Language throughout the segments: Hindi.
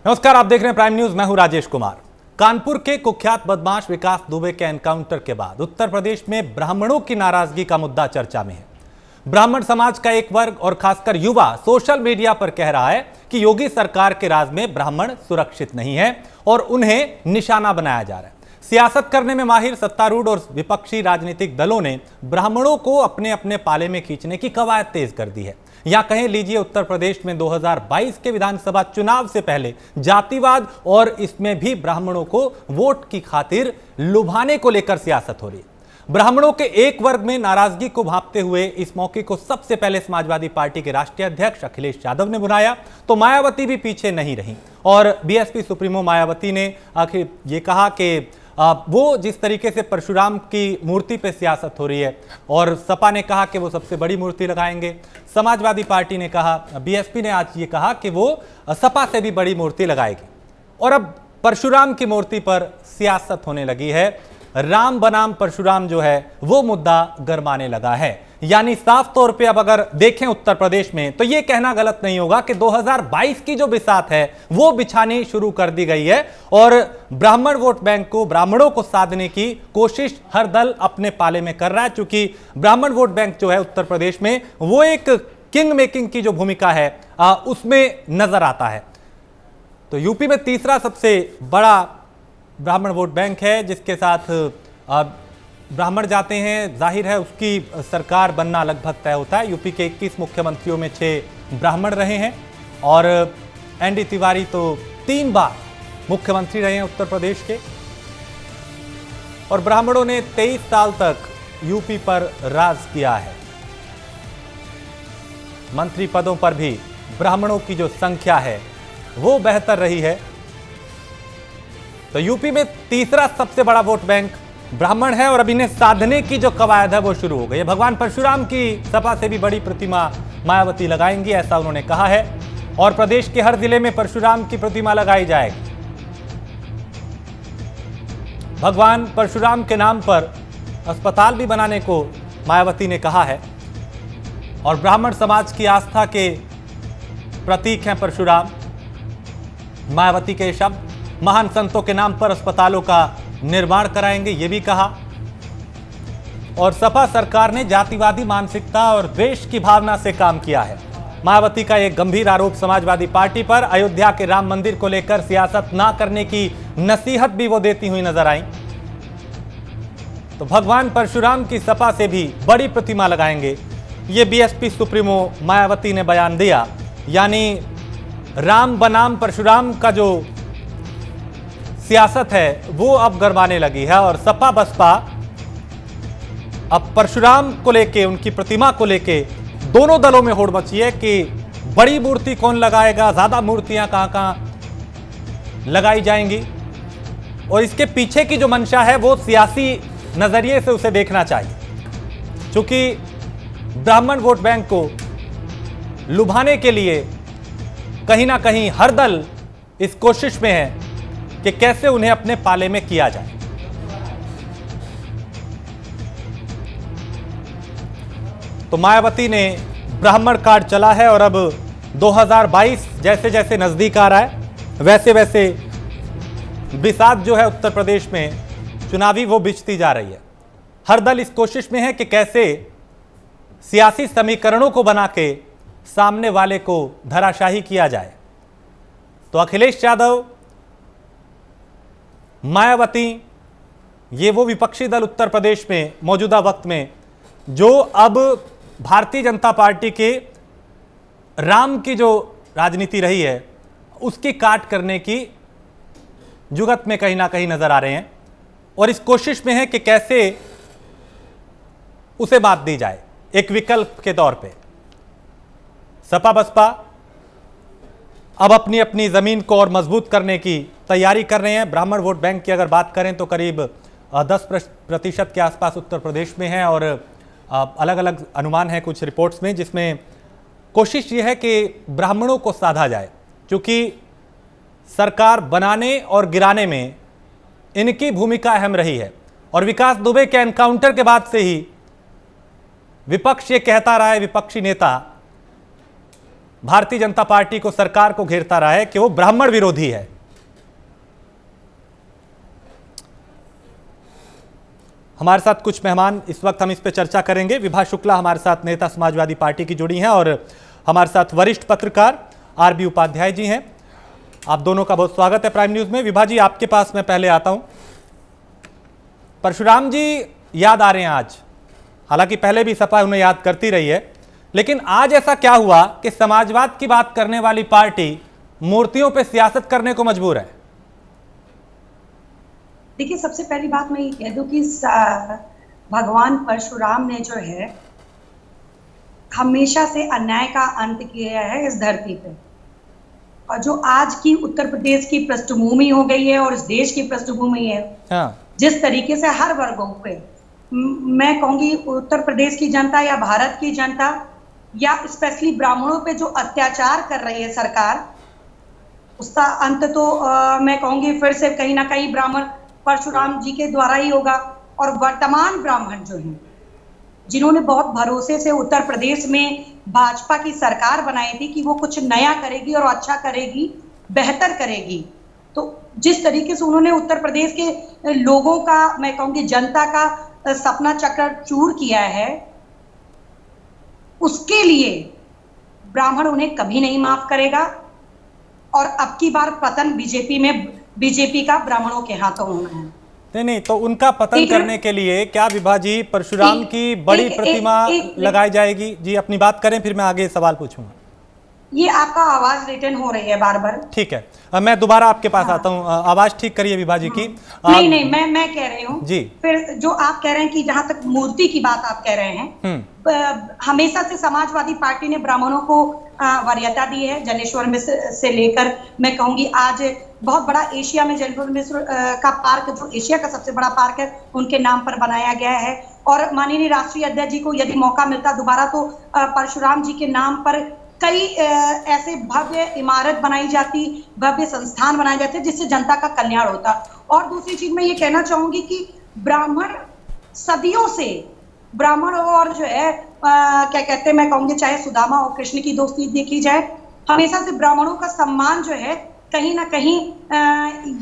नमस्कार, आप देख रहे हैं प्राइम न्यूज। मैं हूं राजेश कुमार। कानपुर के कुख्यात बदमाश विकास दुबे के एनकाउंटर के बाद उत्तर प्रदेश में ब्राह्मणों की नाराजगी का मुद्दा चर्चा में है। ब्राह्मण समाज का एक वर्ग और खासकर युवा सोशल मीडिया पर कह रहा है कि योगी सरकार के राज में ब्राह्मण सुरक्षित नहीं है और उन्हें निशाना बनाया जा रहा है। सियासत करने में माहिर सत्तारूढ़ और विपक्षी राजनीतिक दलों ने ब्राह्मणों को अपने अपने पाले में खींचने की कवायद तेज कर दी है। या कहें लीजिए, उत्तर प्रदेश में 2022 के विधानसभा चुनाव से पहले जातिवाद और इसमें भी ब्राह्मणों को वोट की खातिर लुभाने को लेकर सियासत हो रही है। ब्राह्मणों के एक वर्ग में नाराजगी को भांपते हुए इस मौके को सबसे पहले समाजवादी पार्टी के राष्ट्रीय अध्यक्ष अखिलेश यादव ने बुलाया, तो मायावती भी पीछे नहीं रही और बीएसपी सुप्रीमो मायावती ने आखिर ये कहा कि वो जिस तरीके से परशुराम की मूर्ति पे सियासत हो रही है और सपा ने कहा कि वो सबसे बड़ी मूर्ति लगाएंगे, समाजवादी पार्टी ने कहा, बीएसपी ने आज ये कहा कि वो सपा से भी बड़ी मूर्ति लगाएगी और अब परशुराम की मूर्ति पर सियासत होने लगी है। राम बनाम परशुराम जो है वो मुद्दा गरमाने लगा है। यानी साफ तौर पे अब अगर देखें उत्तर प्रदेश में तो ये कहना गलत नहीं होगा कि 2022 की जो बिसात है वो बिछानी शुरू कर दी गई है और ब्राह्मण वोट बैंक को, ब्राह्मणों को साधने की कोशिश हर दल अपने पाले में कर रहा है। चूंकि ब्राह्मण वोट बैंक जो है उत्तर प्रदेश में वो एक किंग मेकिंग की जो भूमिका है उसमें नजर आता है। तो यूपी में तीसरा सबसे बड़ा ब्राह्मण वोट बैंक है जिसके साथ ब्राह्मण जाते हैं। जाहिर है उसकी सरकार बनना लगभग तय होता है। यूपी के 21 मुख्यमंत्रियों में 6 ब्राह्मण रहे हैं और एनडी तिवारी तो 3 बार मुख्यमंत्री रहे हैं उत्तर प्रदेश के और ब्राह्मणों ने 23 साल तक यूपी पर राज किया है। मंत्री पदों पर भी ब्राह्मणों की जो संख्या है वो बेहतर रही है। तो यूपी में तीसरा सबसे बड़ा वोट बैंक ब्राह्मण है और अब इन्हें साधने की जो कवायद है वो शुरू हो गई है। भगवान परशुराम की सपा से भी बड़ी प्रतिमा मायावती लगाएंगी, ऐसा उन्होंने कहा है और प्रदेश के हर जिले में परशुराम की प्रतिमा लगाई जाएगी। भगवान परशुराम के नाम पर अस्पताल भी बनाने को मायावती ने कहा है और ब्राह्मण समाज की आस्था के प्रतीक हैं परशुराम। मायावती के शब्द, महान संतों के नाम पर अस्पतालों का निर्माण कराएंगे, ये भी कहा। और सपा सरकार ने जातिवादी मानसिकता और द्वेष की भावना से काम किया है। मायावती का एक गंभीर आरोप समाजवादी पार्टी पर अयोध्या के राम मंदिर को लेकर सियासत ना करने की नसीहत भी वो देती हुई नजर आई। तो भगवान परशुराम की सपा से भी बड़ी प्रतिमा लगाएंगे, ये बीएसपी सुप्रीमो मायावती ने बयान दिया। यानी राम बनाम परशुराम का जो सियासत है वो अब गरमाने लगी है और सपा बसपा अब परशुराम को लेके, उनकी प्रतिमा को लेके दोनों दलों में होड़ मची है कि बड़ी मूर्ति कौन लगाएगा, ज्यादा मूर्तियां कहां लगाई जाएंगी और इसके पीछे की जो मंशा है वो सियासी नजरिए से उसे देखना चाहिए। क्योंकि ब्राह्मण वोट बैंक को लुभाने के लिए कहीं ना कहीं हर दल इस कोशिश में है कि कैसे उन्हें अपने पाले में किया जाए। तो मायावती ने ब्राह्मण कार्ड चला है और अब 2022 जैसे जैसे नजदीक आ रहा है वैसे वैसे बिसात जो है उत्तर प्रदेश में चुनावी वो बिछती जा रही है। हर दल इस कोशिश में है कि कैसे सियासी समीकरणों को बना के सामने वाले को धराशाही किया जाए। तो अखिलेश यादव, मायावती, ये वो विपक्षी दल उत्तर प्रदेश में मौजूदा वक्त में जो अब भारतीय जनता पार्टी के राम की जो राजनीति रही है उसकी काट करने की जुगत में कहीं ना कहीं नजर आ रहे हैं और इस कोशिश में है कि कैसे उसे बात दी जाए एक विकल्प के तौर पे। सपा बसपा अब अपनी अपनी जमीन को और मजबूत करने की तैयारी कर रहे हैं। ब्राह्मण वोट बैंक की अगर बात करें तो करीब 10% के आसपास उत्तर प्रदेश में है और अलग अलग अनुमान है कुछ रिपोर्ट्स में, जिसमें कोशिश ये है कि ब्राह्मणों को साधा जाए। क्योंकि सरकार बनाने और गिराने में इनकी भूमिका अहम रही है और विकास दुबे के एनकाउंटर के बाद से ही विपक्ष ये कहता रहा है, विपक्षी नेता भारतीय जनता पार्टी को, सरकार को घेरता रहा है कि वो ब्राह्मण विरोधी है। हमारे साथ कुछ मेहमान इस वक्त हम इस पे चर्चा करेंगे। विभा शुक्ला हमारे साथ नेता समाजवादी पार्टी की जुड़ी हैं और हमारे साथ वरिष्ठ पत्रकार आरबी उपाध्याय जी हैं। आप दोनों का बहुत स्वागत है प्राइम न्यूज में। विभा जी, आपके पास मैं पहले आता हूं। परशुराम जी याद आ रहे हैं आज, हालांकि पहले भी सपा उन्हें याद करती रही है, लेकिन आज ऐसा क्या हुआ कि समाजवाद की बात करने वाली पार्टी मूर्तियों पे सियासत करने को मजबूर है? देखिए, सबसे पहली बात मैं ये कह दूं कि भगवान परशुराम ने जो है हमेशा से अन्याय का अंत किया है इस धरती पे, और जो आज की उत्तर प्रदेश की पृष्ठभूमि हो गई है और इस देश की पृष्ठभूमि है, हाँ। जिस तरीके से हर वर्गों पे, मैं कहूंगी उत्तर प्रदेश की जनता या भारत की जनता या स्पेशली ब्राह्मणों पे जो अत्याचार कर रही है सरकार, उसका अंत तो मैं कहूंगी फिर से कहीं ना कहीं ब्राह्मण परशुराम जी के द्वारा ही होगा। और वर्तमान ब्राह्मण जो हैं, जिन्होंने बहुत भरोसे से उत्तर प्रदेश में भाजपा की सरकार बनाई थी कि वो कुछ नया करेगी और अच्छा करेगी, बेहतर करेगी, तो जिस तरीके से उन्होंने उत्तर प्रदेश के लोगों का, मैं कहूंगी जनता का सपना चकनाचूर किया है, उसके लिए ब्राह्मण उन्हें कभी नहीं माफ करेगा। और अब की बार पतन बीजेपी का ब्राह्मणों के हाथों होना है। नहीं, तो उनका पतन करने के लिए क्या विभा जी परशुराम की बड़ी प्रतिमा लगाई जाएगी? जी अपनी बात करें, फिर मैं आगे सवाल पूछूंगा। ये आपका आवाज रिटर्न हो रही है बार बार। ठीक है, मैं दोबारा आपके पास आता हूँ। आवाज ठीक करिए विभा जी की। नहीं, मैं कह रही हूँ जी। फिर जो आप कह रहे हैं कि जहां तक मूर्ति की बात आप कह रहे हैं, हमेशा से समाजवादी पार्टी ने ब्राह्मणों को वरीयता दी है। जलेश्वर मिश्र से लेकर मैं कहूंगी आज बहुत बड़ा एशिया में जलेश्वर मिश्र का पार्क, जो एशिया का सबसे बड़ा पार्क है, उनके नाम पर बनाया गया है। और माननीय राष्ट्रीय अध्यक्ष जी को यदि मौका मिलता दोबारा तो परशुराम जी के नाम पर कई ऐसे भव्य इमारत बनाई जाती, भव्य संस्थान बनाए जाते जिससे जनता का कल्याण होता। और दूसरी चीज मैं ये कहना चाहूंगी कि ब्राह्मण सदियों से, ब्राह्मण और जो है क्या कहते हैं, मैं कहूंगी चाहे सुदामा और कृष्ण की दोस्ती देखी जाए, हमेशा से ब्राह्मणों का सम्मान जो है कहीं ना कहीं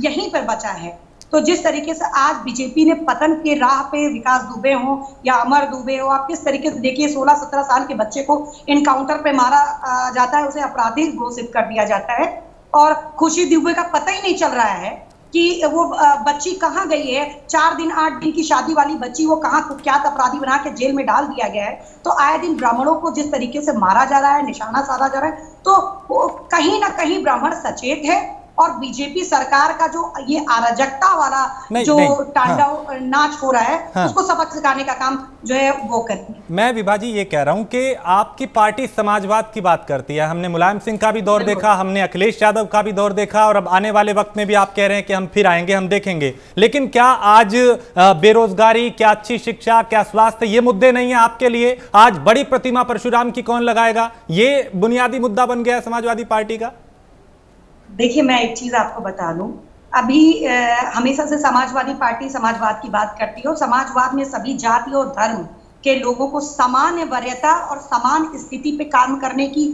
यहीं पर बचा है। तो जिस तरीके से आज बीजेपी ने पतन के राह पे विकास दुबे हो या अमर दुबे हो, आप किस तरीके से देखिए 16-17 साल के बच्चे को इनकाउंटर पे मारा जाता है, उसे अपराधी घोषित कर दिया जाता है, और खुशी दुबे का पता ही नहीं चल रहा है कि वो बच्ची कहाँ गई है। 4 दिन 8 दिन की शादी वाली बच्ची वो कहाँ कुख्यात अपराधी बना के जेल में डाल दिया गया है। तो आए दिन ब्राह्मणों को जिस तरीके से मारा जा रहा है, निशाना साधा जा रहा है, तो कहीं ना कहीं ब्राह्मण सचेत है। और बीजेपी सरकार का जो ये अराजकता वाला जो तांडव नाच हो रहा है, उसको सबक सिखाने का काम जो है वो करती है। मैं विभा जी ये कह रहा हूं कि आपकी पार्टी समाजवाद की बात करती है। हमने मुलायम सिंह का भी दौर देखा, हमने अखिलेश यादव का भी दौर देखा, और अब आने वाले वक्त में भी आप कह रहे हैं कि हम फिर आएंगे, हम देखेंगे। लेकिन क्या आज बेरोजगारी, क्या अच्छी शिक्षा, क्या स्वास्थ्य, ये मुद्दे नहीं है आपके लिए? आज बड़ी प्रतिमा परशुराम की कौन लगाएगा, ये बुनियादी मुद्दा बन गया है समाजवादी पार्टी का? देखिए, मैं एक चीज आपको बता दूं, अभी हमेशा से समाजवादी पार्टी समाजवाद की बात करती है, और समाजवाद में सभी जाति और धर्म के लोगों को समान वरीयता और समान स्थिति पे काम करने की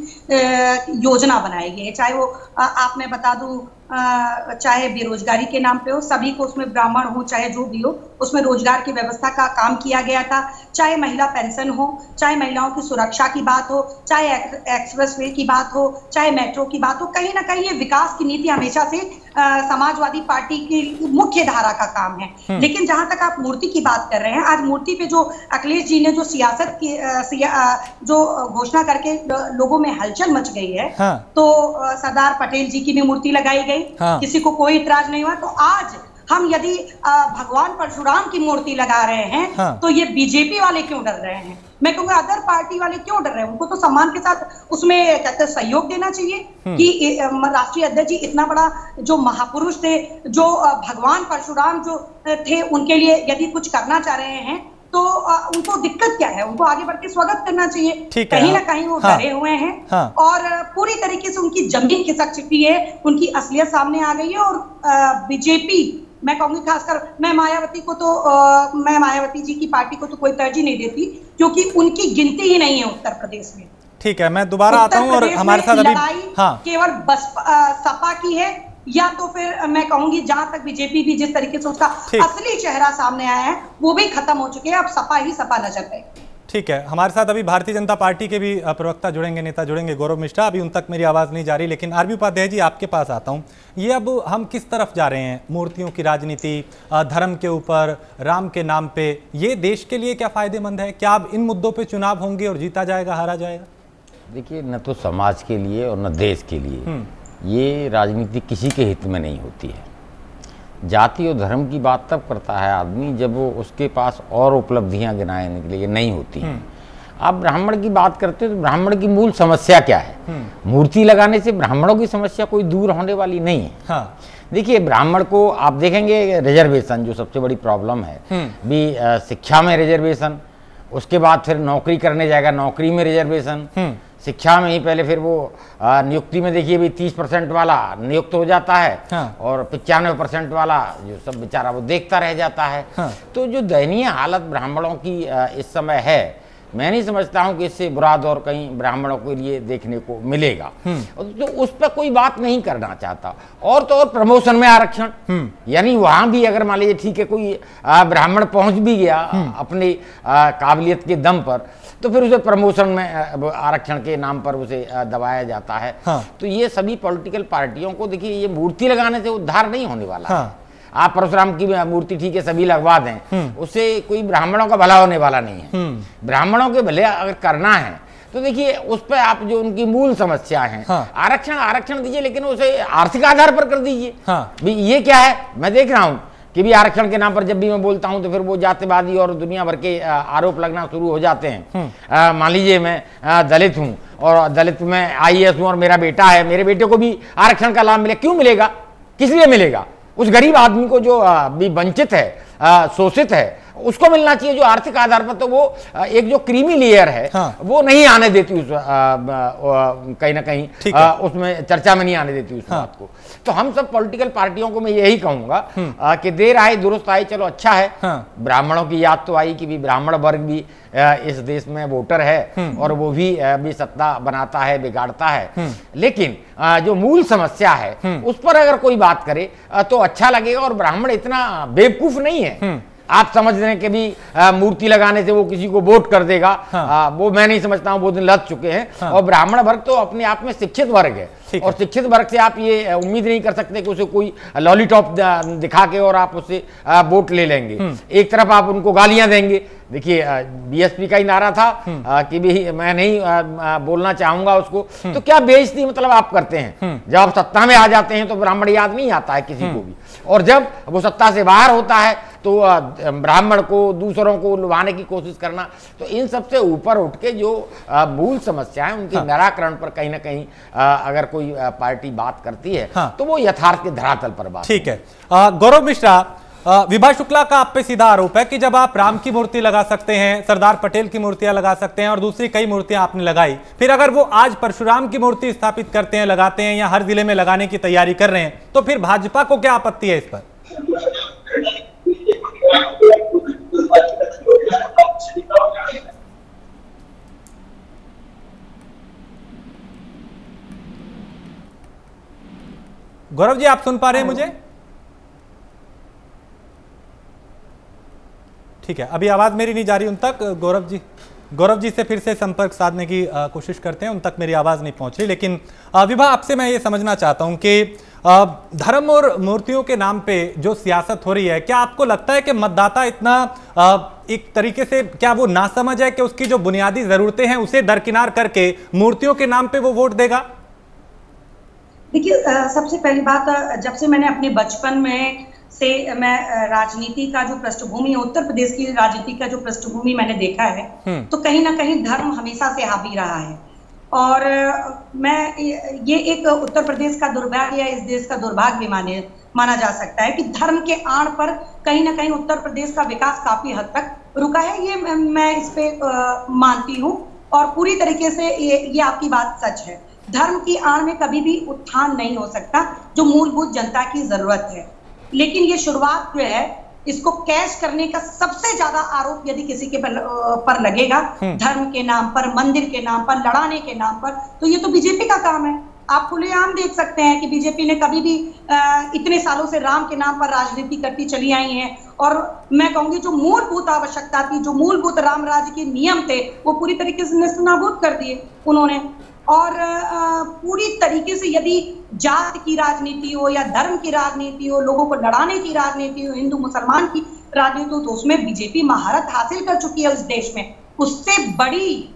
योजना बनाई गई है। चाहे वो आप मैं बता दूं, चाहे बेरोजगारी के नाम पे हो, सभी को उसमें ब्राह्मण हो चाहे जो भी हो, उसमें रोजगार की व्यवस्था का काम किया गया था। चाहे महिला पेंशन हो, चाहे महिलाओं की सुरक्षा की बात हो, चाहे एक्सप्रेस वे की बात हो, चाहे मेट्रो की बात हो, कहीं ना कहीं ये विकास की नीति हमेशा से समाजवादी पार्टी की मुख्य धारा का काम है। लेकिन जहां तक आप मूर्ति की बात कर रहे हैं, आज मूर्ति पे जो अखिलेश जी ने जो सियासत की जो घोषणा करके लोगों में हलचल मच गई है, तो सरदार पटेल जी की भी मूर्ति लगाई गई, किसी को कोई इतराज नहीं हुआ। तो आज हम यदि भगवान परशुराम की मूर्ति लगा रहे हैं, तो ये बीजेपी वाले क्यों डर रहे हैं? मैं कहूंगा अदर पार्टी वाले क्यों डर रहे हैं? उनको तो सम्मान के साथ उसमें कहते हैं सहयोग देना चाहिए कि राष्ट्रीय अध्यक्ष जी इतना बड़ा जो महापुरुष थे, जो भगवान परशुराम जो थे, उनके लिए यदि कुछ करना चाह रहे हैं तो उनको दिक्कत क्या है? उनको आगे बढ़ के स्वागत करना चाहिए। कहीं ना कहीं वो डरे हुए हैं और पूरी तरीके से उनकी जमीन खिसक चुकी है, उनकी असलियत सामने आ गई है। और बीजेपी, मैं कहूंगी खासकर मैं मायावती जी की पार्टी को तो कोई तरजीह नहीं देती, क्योंकि उनकी गिनती ही नहीं है उत्तर प्रदेश में। ठीक है, मैं दोबारा आता हूं और हमारे साथ अभी केवल बसपा सपा की है, या तो फिर मैं कहूंगी जहां तक बीजेपी भी जिस तरीके से उसका असली चेहरा सामने आया है वो भी खत्म हो चुके हैं, अब सपा ही सपा नजर गए। ठीक है, हमारे साथ अभी भारतीय जनता पार्टी के भी प्रवक्ता जुड़ेंगे, नेता जुड़ेंगे, गौरव मिश्रा। अभी उन तक मेरी आवाज़ नहीं जा रही, लेकिन आरबी उपाध्याय जी आपके पास आता हूं। ये अब हम किस तरफ जा रहे हैं? मूर्तियों की राजनीति, धर्म के ऊपर, राम के नाम पे, ये देश के लिए क्या फायदेमंद है? क्या अब इन मुद्दों पे चुनाव होंगे और जीता जाएगा, हारा जाएगा? देखिए, न तो समाज के लिए और न देश के लिए ये राजनीति किसी के हित में नहीं होती है। जाति और धर्म की बात तब करता है आदमी जब वो उसके पास और उपलब्धियां गिनाने के लिए नहीं होती हैं। आप ब्राह्मण की बात करते हो तो ब्राह्मण की मूल समस्या क्या है? मूर्ति लगाने से ब्राह्मणों की समस्या कोई दूर होने वाली नहीं है। हाँ। देखिए, ब्राह्मण को आप देखेंगे रिजर्वेशन जो सबसे बड़ी प्रॉब्लम है, भी शिक्षा में रिजर्वेशन, उसके बाद फिर नौकरी करने जाएगा, नौकरी में रिजर्वेशन, शिक्षा में ही पहले, फिर वो नियुक्ति में देखिए भी 30% वाला नियुक्त हो जाता है। हाँ। और 95% वाला जो सब बेचारा वो देखता रह जाता है। हाँ। तो जो दयनीय हालत ब्राह्मणों की इस समय है, मैं नहीं समझता हूं कि इससे बुरा दौर कहीं ब्राह्मणों के लिए देखने को मिलेगा। तो उस पर कोई बात नहीं करना चाहता। और तो और प्रमोशन में आरक्षण, यानी वहां भी अगर मान लीजिए ठीक है कोई ब्राह्मण पहुंच भी गया अपनी काबिलियत के दम पर, तो फिर उसे प्रमोशन में आरक्षण के नाम पर उसे दबाया जाता है। हाँ। तो ये सभी पॉलिटिकल पार्टियों को देखिए, ये मूर्ति लगाने से उद्धार नहीं होने वाला। हाँ। है। आप परशुराम की मूर्ति ठीक है सभी लगवा दें, उससे कोई ब्राह्मणों का भला होने वाला नहीं है। ब्राह्मणों के भले अगर करना है तो देखिए उस पर आप जो उनकी मूल समस्या है, हाँ। आरक्षण दीजिए, लेकिन उसे आर्थिक आधार पर कर दीजिए। हाँ। ये क्या है, मैं देख रहा हूँ कि भी आरक्षण के नाम पर जब भी मैं बोलता हूं तो फिर वो जातिवादी और दुनिया भर के आरोप लगना शुरू हो जाते हैं। मान लीजिए मैं दलित हूं और दलित में IAS हूं और मेरा बेटा है, मेरे बेटे को भी आरक्षण का लाभ मिले, क्यों मिलेगा, किस लिए मिलेगा? उस गरीब आदमी को जो भी वंचित है, शोषित है, उसको मिलना चाहिए जो आर्थिक आधार पर। तो वो एक जो क्रीमी लेयर है, हाँ। वो नहीं आने देती उस कहीं ना कहीं उसमें चर्चा में नहीं आने देती उस बात को। तो हम सब पॉलिटिकल पार्टियों को मैं यही कहूंगा कि देर आए दुरुस्त आए, चलो अच्छा है। हाँ। ब्राह्मणों की याद तो आई कि भी ब्राह्मण वर्ग भी इस देश में वोटर है और वो भी सत्ता बनाता है, बिगाड़ता है। लेकिन जो मूल समस्या है उस पर अगर कोई बात करे तो अच्छा लगेगा। और ब्राह्मण इतना बेवकूफ नहीं है आप समझ रहे हैं कि भी मूर्ति लगाने से वो किसी को वोट कर देगा। हाँ। वो मैं नहीं समझता हूँ, वो दिन लग चुके हैं। हाँ। और ब्राह्मण वर्ग तो अपने आप में शिक्षित वर्ग है, और शिक्षित वर्ग से आप ये उम्मीद नहीं कर सकते कि उसे कोई लॉलीटॉप दिखा के और आप उससे वोट ले लेंगे। एक तरफ आप उनको गालियां देंगे। देखिए BSP का ही नारा था कि भी मैं नहीं बोलना चाहूंगा उसको, तो क्या बेइज्जती मतलब आप करते हैं। जब आप सत्ता में आ जाते हैं तो ब्राह्मण याद नहीं आता है किसी को भी, और जब वो सत्ता से बाहर होता है तो ब्राह्मण को, दूसरों को लुभाने की कोशिश करना। तो इन सबसे ऊपर उठ के जो मूल समस्या है उनके निराकरण पर कहीं ना कहीं अगर कोई पार्टी बात करती है तो वो यथार्थ के धरातल पर बात। ठीक है। गौरव मिश्रा, विभा शुक्ला का आप पे सीधा आरोप है कि जब आप राम की मूर्ति लगा सकते हैं, सरदार पटेल की मूर्तियां लगा सकते हैं और दूसरी कई मूर्तियां आपने लगाई, फिर अगर वो आज परशुराम की मूर्ति स्थापित करते हैं, लगाते हैं या हर जिले में लगाने की तैयारी कर रहे हैं, तो फिर भाजपा को क्या आपत्ति है इस पर? गौरव जी, आप सुन पा रहे हैं मुझे? ठीक है, अभी आवाज मेरी नहीं जा रही उन तक। गौरव जी से फिर से संपर्क साधने की कोशिश करते हैं, उन तक मेरी आवाज नहीं पहुंच रही। लेकिन विभा, आपसे मैं ये समझना चाहता हूं कि धर्म और मूर्तियों के नाम पे जो सियासत हो रही है, क्या आपको लगता है कि मतदाता इतना एक तरीके से क्या वो नासमझ है कि उसकी जो बुनियादी जरूरतें हैं उसे दरकिनार करके मूर्तियों के नाम पे वो वोट देगा? देखिए, सबसे पहली बात, जब से मैंने अपने बचपन में से मैं राजनीति का जो पृष्ठभूमि, उत्तर प्रदेश की राजनीति का जो पृष्ठभूमि मैंने देखा है, तो कहीं ना कहीं धर्म हमेशा से हावी रहा है। और मैं ये एक उत्तर प्रदेश का दुर्भाग्य या इस देश का दुर्भाग्य भी माना जा सकता है कि धर्म के आड़ पर कहीं ना कहीं उत्तर प्रदेश का विकास काफी हद तक रुका है। ये मैं इस पे मानती हूँ और पूरी तरीके से ये आपकी बात सच है। धर्म की आड़ में कभी भी उत्थान नहीं हो सकता जो मूलभूत जनता की जरूरत है। लेकिन ये शुरुआत जो है इसको कैश करने का सबसे ज्यादा आरोप यदि किसी के पर लगेगा, धर्म के नाम पर, मंदिर के नाम पर, लड़ाने के नाम पर, तो ये तो बीजेपी का काम है। आप खुलेआम देख सकते हैं कि बीजेपी ने कभी भी इतने सालों से राम के नाम पर राजनीति करती चली आई है, और मैं कहूंगी जो मूलभूत आवश्यकता थी, जो मूलभूत राम राज्य के नियम थे, वो पूरी तरीके से नेस्तनाबूद कर दिए उन्होंने। और पूरी तरीके से यदि जात की राजनीति हो या धर्म की राजनीति हो, लोगों को लड़ाने की राजनीति हो, हिंदू मुसलमान की राजनीति हो, तो उसमें बीजेपी महारत हासिल कर चुकी है उस देश में। उससे बड़ी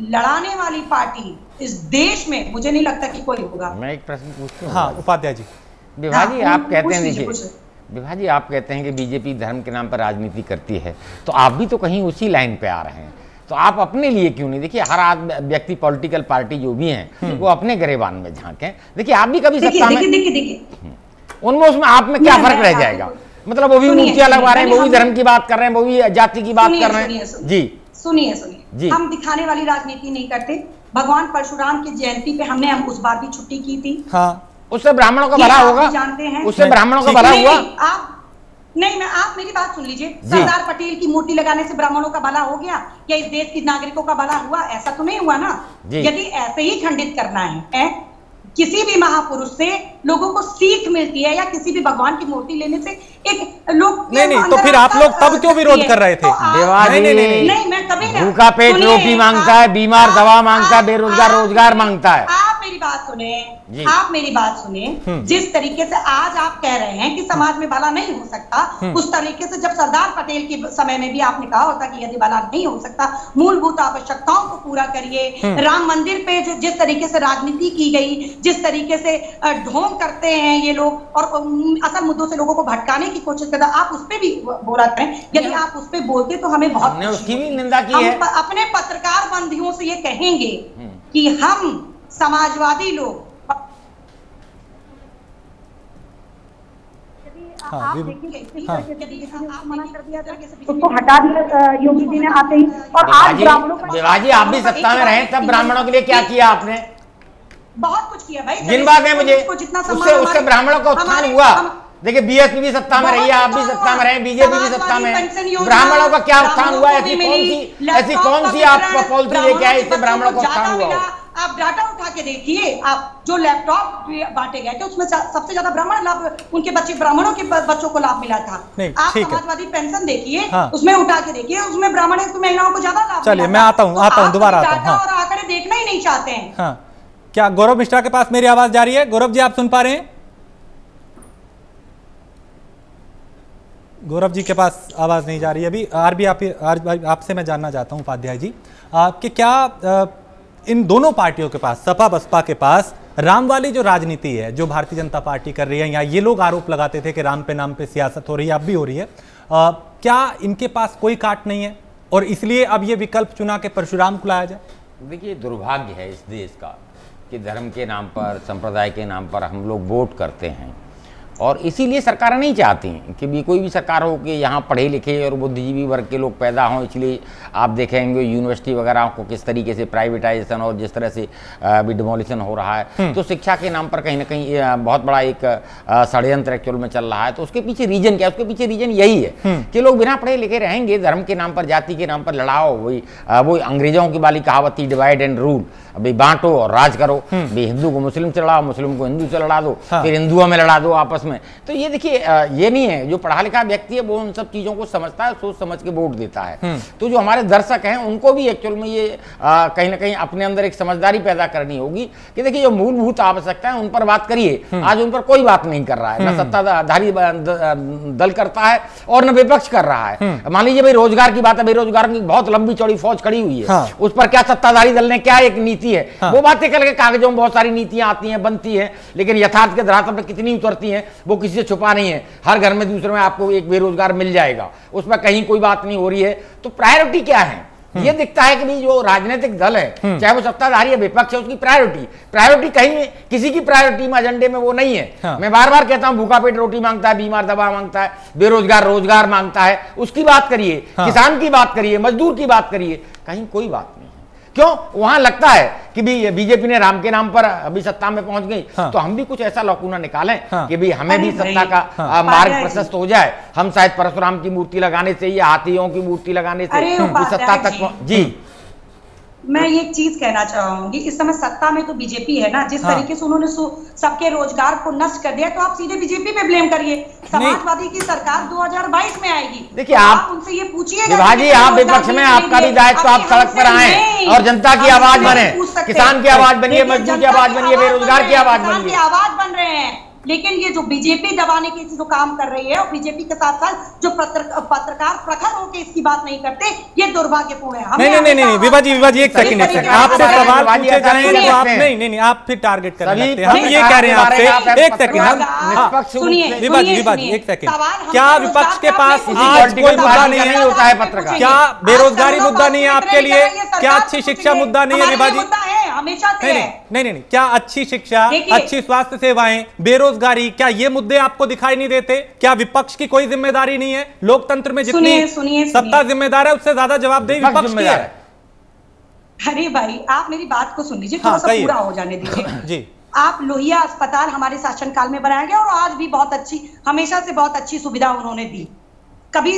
लड़ाने वाली पार्टी इस देश में मुझे नहीं लगता कि कोई होगा। मैं एक प्रश्न पूछता हूँ। हाँ, उपाध्याय जी। विभा जी, आप कहते हैं, देखिए देखिए विभा जी, आप कहते हैं कि बीजेपी धर्म के नाम पर राजनीति करती है, तो आप भी तो कहीं उसी लाइन पे आ रहे हैं, तो आप अपने लिए क्यों नहीं? देखिए, हर व्यक्ति, पॉलिटिकल पार्टी जो भी हैं, वो अपने गिरेबान में झांकें। देखिए, आप भी कभी सत्ता में, उनमें उसमें आप में क्या फर्क रह जाएगा? मतलब वो भी मूर्तियां लगवा रहे हैं, वो भी धर्म की बात कर रहे हैं, वो भी जाति की बात कर रहे हैं। जी सुनिए, हम दिखाने वाली राजनीति नहीं करते। भगवान परशुराम की जयंती पे हमने उस बार भी छुट्टी की थी। हाँ, उससे ब्राह्मणों का भला होगा, जानते हैं, उससे ब्राह्मणों का भला हुआ। आप मेरी बात सुन लीजिए। सरदार पटेल की मूर्ति लगाने से ब्राह्मणों का भला हो गया या इस देश के नागरिकों का भला हुआ? ऐसा तो नहीं हुआ ना। यदि ऐसे ही खंडित करना है, किसी भी महापुरुष से लोगों को सीख मिलती है, या किसी भी भगवान की मूर्ति लेने से एक लोग नहीं, तो फिर आप लोग तब क्यों विरोध कर रहे थे? नहीं, मैं कभी नहीं। भूखा पेट रोटी मांगता है, बीमार दवा मांगता है, बेरोजगार रोजगार मांगता है। आप मेरी बात सुने, जिस तरीके से आज आप कह रहे हैं कि समाज में भला नहीं हो सकता, उस तरीके से जब सरदार पटेल के समय में भी आपने कहा होता कि यदि भला नहीं हो सकता, मूलभूत आवश्यकताओं को पूरा करिए। राम मंदिर पे जिस तरीके से राजनीति की गई, जिस तरीके से ढोंग करते हैं ये लोग और असल मुद्दों से लोगों को भटकाने की कोशिश करते हैं, आप उस पर भी बोला करें। यदि आप उस पर बोलते तो हमें बहुत, उसकी भी निंदा की है। अपने पत्रकार बंधुओं से ये कहेंगे कि हम समाजवादी लोग, हाँ, उसको हटा दिया योगी जी ने आते ही। और आज ब्राह्मणों का, विभा जी, आप भी सत्ता में रहे, तब ब्राह्मणों के लिए क्या किया आपने? बहुत कुछ किया भाई। जिन बात है मुझे, उससे ब्राह्मणों का उत्थान हुआ। देखिए, बीएसपी भी सत्ता में रही है, आप भी सत्ता में रहे, बीजेपी भी सत्ता में, ब्राह्मणों का क्या उत्थान हुआ? ऐसी कौन सी आप पॉलिसी लेके आए इससे ब्राह्मणों का उत्थान हुआ? आप डाटा उठा के देखिए, आप जो लैपटॉप बांटे गए थे उसमें सबसे ज्यादा ब्राह्मण लाभ, उनके बच्चे, ब्राह्मणों के बच्चों को लाभ मिला था। आप समाजवादी पेंशन देखिए, उसमें उठा के देखिए, उसमें ब्राह्मण महिलाओं को ज्यादा लाभ। चलिए, मैं आता हूँ दोबारा आता हूँ। और आंकड़े देखना ही नहीं चाहते हैं। हाँ, क्या गौरव मिश्रा के पास मेरी आवाज जा रही है? गौरव जी, आप सुन पा रहे हैं? गौरव जी के पास आवाज नहीं जा रही है अभी। आपसे मैं जानना चाहता हूं उपाध्याय जी कि क्या इन दोनों पार्टियों के पास, सपा बसपा के पास, राम वाली जो राजनीति है जो भारतीय जनता पार्टी कर रही है, या ये लोग आरोप लगाते थे कि राम पे नाम पे सियासत हो रही है, अब भी हो रही है, क्या इनके पास कोई काट नहीं है और इसलिए अब ये विकल्प चुना के परशुराम को लाया जाए? देखिए, दुर्भाग्य है इस देश का कि धर्म के नाम पर, संप्रदाय के नाम पर हम लोग वोट करते हैं, और इसीलिए सरकारें नहीं चाहती कि भी कोई भी सरकार हो कि यहाँ पढ़े लिखे और बुद्धिजीवी वर्ग के लोग पैदा हों। इसलिए आप देखेंगे यूनिवर्सिटी वगैरह को किस तरीके से प्राइवेटाइजेशन और जिस तरह से भी डिमोलिशन हो रहा है, तो शिक्षा के नाम पर कहीं ना कहीं बहुत बड़ा एक षड्यंत्र एक्चुअल में चल रहा है। तो उसके पीछे रीजन क्या है? उसके पीछे रीजन यही है कि लोग बिना पढ़े लिखे रहेंगे, धर्म के नाम पर, जाति के नाम पर लड़ाओ। वही अंग्रेजों की वाली कहावत थी, डिवाइड एंड रूल, अभी बांटो और राज करो। भी हिंदू को मुस्लिम से लड़ाओ, मुस्लिम को हिंदू से लड़ा दो, फिर हिंदुओं में लड़ा दो आपस में। तो ये देखिए, ये नहीं है। जो पढ़ा लिखा व्यक्ति है वो उन सब चीजों को समझता है, सोच समझ के वोट देता है। तो जो हमारे दर्शक हैं उनको भी एक्चुअल में ये कहीं ना कहीं अपने अंदर एक समझदारी पैदा करनी होगी कि देखिए, जो मूलभूत आवश्यकता है उन पर बात करिए। आज उन पर कोई बात नहीं कर रहा है, न सत्ताधारी दल करता है और न विपक्ष कर रहा है। मान लीजिए भाई, रोजगार की बात है, बेरोजगार की बहुत लंबी चौड़ी फौज खड़ी हुई है, उस पर क्या सत्ताधारी दल ने क्या एक नीति है? वो बातें करके कागजों में बहुत सारी नीतियां आती हैं, बनती हैं, लेकिन यथार्थ के धरातल पर कितनी उतरती हैं वो किसी से छुपा नहीं है। हर घर में दूसरे में आपको एक बेरोजगार मिल जाएगा, उसमें कहीं कोई बात नहीं हो रही है। तो प्रायोरिटी क्या है? ये दिखता है कि भाई जो राजनीतिक दल है, चाहे वो सत्ताधारी है विपक्ष है, उसकी प्रायोरिटी कहीं किसी की प्रायोरिटी में, एजेंडे में वो नहीं है। मैं बार बार कहता हूं, भूखा पेट रोटी मांगता है, बीमार दवा मांगता है, बेरोजगार रोजगार मांगता है, उसकी बात करिए। किसान की बात करिए, मजदूर की बात करिए, कहीं कोई बात नहीं है। क्यों? वहां लगता है कि भी बीजेपी ने राम के नाम पर अभी सत्ता में पहुंच गई, हाँ। तो हम भी कुछ ऐसा लौकुना निकालें हाँ। कि भी हमें भी अरे सत्ता का हाँ। मार्ग प्रशस्त हो जाए। हम शायद परशुराम की मूर्ति लगाने से या हाथियों की मूर्ति लगाने से अरे इस सत्ता उपाध्याय तक जी मैं एक चीज कहना चाहूंगी, इस समय सत्ता में तो बीजेपी है ना, जिस हाँ। तरीके से उन्होंने सबके रोजगार को नष्ट कर दिया, तो आप सीधे बीजेपी पे ब्लेम करिए। समाजवादी की सरकार 2022 में आएगी। देखिए, तो आप उनसे ये पूछिएगा विभा जी, आप विपक्ष में, आपका भी दायित्व, आप सड़क पर आए और जनता की आवाज बने, किसान की आवाज बनिए, मजदूर की आवाज बनिए, बेरोजगार की आवाज बनिए। आवाज बन रहे हैं, लेकिन ये जो बीजेपी दबाने के जो काम कर रही है और बीजेपी के साथ साथ जो पत्रकार प्रखर होकर इसकी बात नहीं करते, ये दुर्भाग्यपूर्ण है। नहीं विभा जी एक सेकंड आपसे सवाल पूछे जाएंगे तो आप नहीं आप फिर टारगेट कर सकते हैं। हम ये कह रहे हैं आपसे, एक सेकंड, हम सुनिए विभा जी एक सेकंड, क्या विपक्ष के पास आज कोई मुद्दा नहीं है? होता है पत्रकार, क्या बेरोजगारी मुद्दा नहीं है आपके लिए? क्या अच्छी शिक्षा मुद्दा नहीं है विभा जी? हमेशा से नहीं, क्या अच्छी शिक्षा, अच्छी स्वास्थ्य सेवाएं, बेरोजगारी, क्या ये मुद्दे आपको दिखाई नहीं देते? क्या विपक्ष की कोई जिम्मेदारी नहीं है? लोकतंत्र में जितनी सत्ता जिम्मेदार है उससे ज्यादा जवाबदेही विपक्ष की है। अरे भाई, आप मेरी बात को सुन लीजिए, थोड़ा सा पूरा हो जाने दीजिए जी। आप लोहिया अस्पताल हमारे शासनकाल में बनाया गया और आज भी बहुत अच्छी, हमेशा से बहुत अच्छी सुविधा उन्होंने दी, कभी